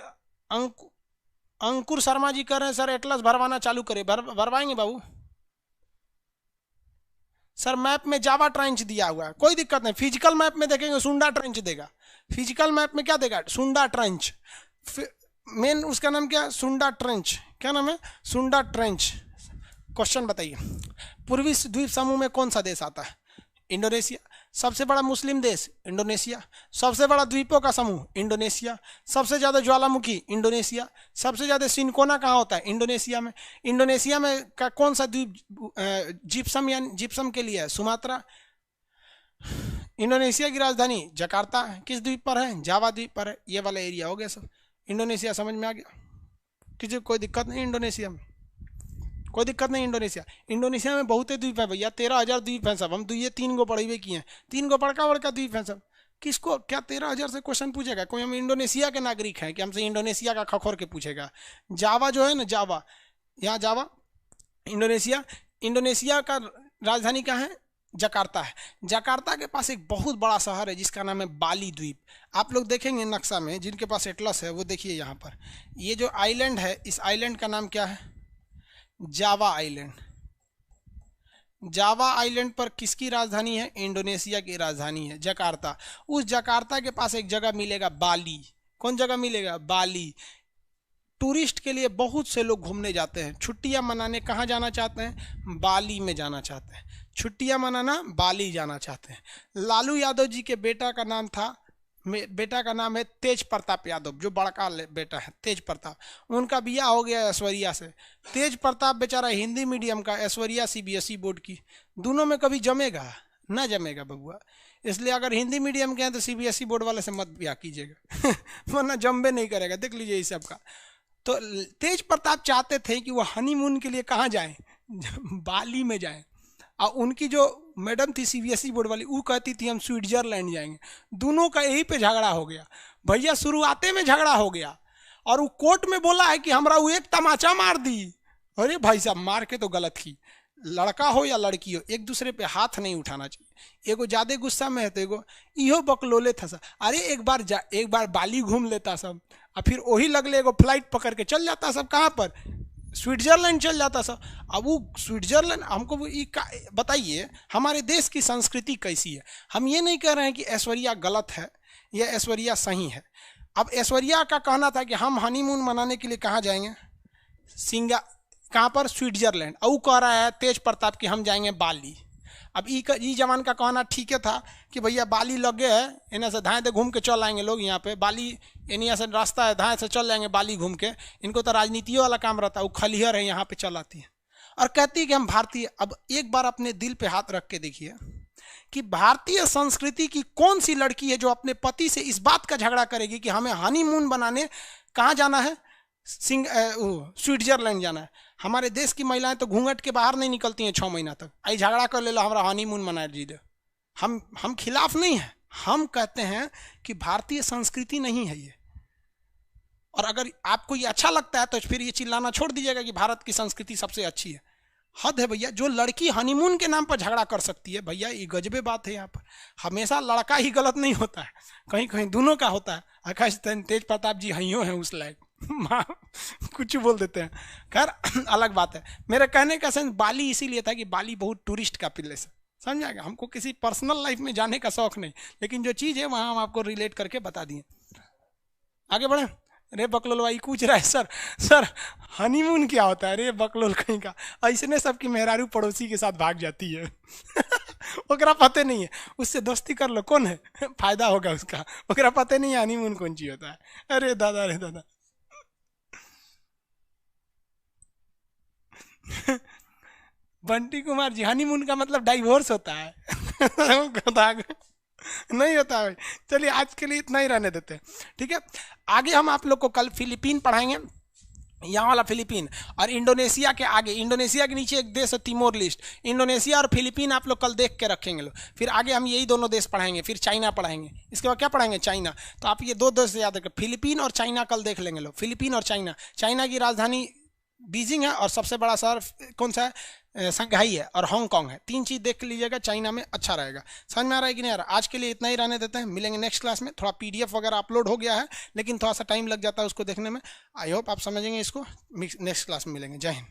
अंकुर शर्मा जी कह रहे हैं सर एटलस भरवाना चालू करें। भरवाएंगे बाबू? सर मैप में जावा ट्रेंच दिया हुआ है, कोई दिक्कत नहीं, फिजिकल मैप में देखेंगे सुंडा ट्रेंच देगा। फिजिकल मैप में क्या देगा? सुंडा ट्रेंच। मेन उसका नाम क्या? सुंडा ट्रेंच। क्या नाम है? सुंडा ट्रेंच। क्वेश्चन बताइए, पूर्वी द्वीप समूह में कौन सा देश आता है? इंडोनेशिया। सबसे बड़ा मुस्लिम देश? इंडोनेशिया। सबसे बड़ा द्वीपों का समूह? इंडोनेशिया। सबसे ज़्यादा ज्वालामुखी? इंडोनेशिया। सबसे ज़्यादा सिनकोना कहाँ होता है? इंडोनेशिया में। इंडोनेशिया में का कौन सा द्वीप जिप्सम या जिप्सम के लिए है? सुमात्रा। इंडोनेशिया की राजधानी जकार्ता। किस द्वीप पर है? जावा द्वीप पर है। ये वाला एरिया हो गया सब। इंडोनेशिया समझ में आ गया? किसी कोई दिक्कत नहीं इंडोनेशिया में? कोई दिक्कत नहीं। इंडोनेशिया में बहुत द्वीप है भैया, 13,000 द्वीप हैं सब। हम तो ये 3 गो पढ़े हुए किए हैं, 3 गो बड़का बड़का द्वीप हैं सब। किसको क्या 13,000 से क्वेश्चन पूछेगा कोई? हम इंडोनेशिया के नागरिक हैं कि हमसे इंडोनेशिया का खखोर के पूछेगा? जावा जो है ना, जावा, यहाँ जावा इंडोनेशिया। इंडोनेशिया का राजधानी कहाँ है? जकार्ता है। जकार्ता के पास एक बहुत बड़ा शहर है जिसका नाम है बाली द्वीप। आप लोग देखेंगे नक्शा में, जिनके पास एटलस है वो देखिए यहाँ पर, ये जो आइलैंड है, इस आइलैंड का नाम क्या है? Java island. जावा आइलैंड पर किसकी राजधानी है? इंडोनेशिया की राजधानी है जकार्ता। उस जकार्ता के पास एक जगह मिलेगा बाली। कौन जगह मिलेगा? बाली। टूरिस्ट के लिए बहुत से लोग घूमने जाते हैं, छुट्टियां मनाने कहाँ जाना चाहते हैं? बाली में जाना चाहते हैं, छुट्टियां मनाना बाली जाना चाहते हैं। लालू यादव जी के बेटा का नाम था, बेटा का नाम है तेज प्रताप यादव, जो बड़का बेटा है तेज प्रताप। उनका बिया हो गया ऐश्वर्या से। तेज प्रताप बेचारा हिंदी मीडियम का, ऐश्वर्या सीबीएसई बोर्ड की। दोनों में कभी जमेगा? ना जमेगा बबुआ। इसलिए अगर हिंदी मीडियम के हैं तो सीबीएसई बोर्ड वाले से मत ब्याह कीजिएगा वरना जम्बे नहीं करेगा। देख लीजिए इस सब का। तो तेज प्रताप चाहते थे कि वो हनीमून के लिए कहाँ जाएं? बाली में जाएं। और उनकी जो मैडम थी सीबीएसई बोर्ड वाली, वो कहती थी हम स्विट्जरलैंड जाएंगे। दोनों का यही पे झगड़ा हो गया भैया, शुरुआते में झगड़ा हो गया। और वो कोर्ट में बोला है कि हमरा वो एक तमाचा मार दी। अरे भाई साहब, मार के तो गलत की। लड़का हो या लड़की हो, एक दूसरे पे हाथ नहीं उठाना चाहिए। एगो ज्यादा गुस्सा में है तो एगो इहो बकलोले था सब। अरे एक बार बाली घूम लेता सब, और फिर वही लगले एगो फ्लाइट पकड़ के चल जाता सब। कहाँ पर? स्विट्जरलैंड चल जाता सब। अब वो स्विट्जरलैंड हमको बताइए, हमारे देश की संस्कृति कैसी है? हम ये नहीं कह रहे हैं कि ऐश्वर्या गलत है या ऐश्वर्या सही है। अब ऐश्वर्या का कहना था कि हम हनीमून मनाने के लिए कहाँ जाएंगे? कहाँ पर? स्विट्जरलैंड। और कह रहा है तेज प्रताप कि हम जाएंगे बाली। अब ई जवान का कहना ठीक है था कि भैया बाली लगे है, इन्हें से धाए दे घूम के चल आएंगे लोग यहाँ पे। बाली इन्हीं से रास्ता है, धाए से चल जाएंगे बाली घूम के। इनको तो राजनीतियों वाला काम रहता है, वो खलिहर है यहाँ पे चल आती है और कहती है कि हम भारतीय। अब एक बार अपने दिल पे हाथ रख के देखिए कि भारतीय संस्कृति की कौन सी लड़की है जो अपने पति से इस बात का झगड़ा करेगी कि हमें हनीमून बनाने कहाँ जाना है? स्विट्जरलैंड जाना है। हमारे देश की महिलाएं तो घूंघट के बाहर नहीं निकलती हैं 6 महीना तक। आई झगड़ा कर ले लो, हमारा हनीमून मना जी दे। हम खिलाफ नहीं है, हम कहते हैं कि भारतीय संस्कृति नहीं है ये। और अगर आपको ये अच्छा लगता है तो फिर ये चिल्लाना छोड़ दीजिएगा कि भारत की संस्कृति सबसे अच्छी है। हद है भैया। जो लड़की हनीमून के नाम पर झगड़ा कर सकती है भैया, ये गजबे बात है। यहाँ पर हमेशा लड़का ही गलत नहीं होता है, कहीं कहीं दोनों का होता है। आकाश तेज प्रताप जी हइयो हैं उस लायक कुछ बोल देते हैं। खैर अलग बात है। मेरे कहने का सेंस बाली इसीलिए था कि बाली बहुत टूरिस्ट का प्लेस है, समझाएगा। हमको किसी पर्सनल लाइफ में जाने का शौक नहीं, लेकिन जो चीज़ है वहाँ हम आपको रिलेट करके बता दिए। आगे बढ़े। रे बकलोल भाई पूछ रहा है सर हनीमून क्या होता है? रे बकलोल कहीं का, ऐसने सबकी मेहरारू पड़ोसी के साथ भाग जाती है ओकरा पते नहीं है, उससे दोस्ती कर लो, कौन है फायदा होगा उसका। ओकरा पते नहीं है हनीमून कौन चीज होता है। अरे दादा बंटी कुमार जी, हनीमून का मतलब डाइवोर्स होता है नहीं होता है। चलिए आज के लिए इतना ही रहने देते हैं, ठीक है। आगे हम आप लोग को कल फिलीपीन पढ़ाएंगे, यहाँ वाला फिलीपीन। और इंडोनेशिया के आगे, इंडोनेशिया के नीचे एक देश है तिमोर लिस्ट। इंडोनेशिया और फिलीपीन आप लोग कल देख के रखेंगे लोग। फिर आगे हम यही दोनों देश पढ़ाएंगे, फिर चाइना पढ़ाएंगे, इसके बाद क्या पढ़ाएंगे? चाइना। तो आप ये 2 देश याद रखें, फिलीपीन और चाइना कल देख लेंगे लोग। फिलीपीन और चाइना। चाइना की राजधानी बीजिंग है और सबसे बड़ा शहर कौन सा है? शंघाई है और हांगकांग है। 3 चीज़ देख लीजिएगा, चाइना में अच्छा रहेगा। समझ में आ रहा है कि नहीं आ रहा? आज के लिए इतना ही रहने देते हैं, मिलेंगे नेक्स्ट क्लास में। थोड़ा पीडीएफ वगैरह अपलोड हो गया है, लेकिन थोड़ा सा टाइम लग जाता है उसको देखने में। आई होप आप समझेंगे इसको। नेक्स्ट क्लास में मिलेंगे। जय हिंद।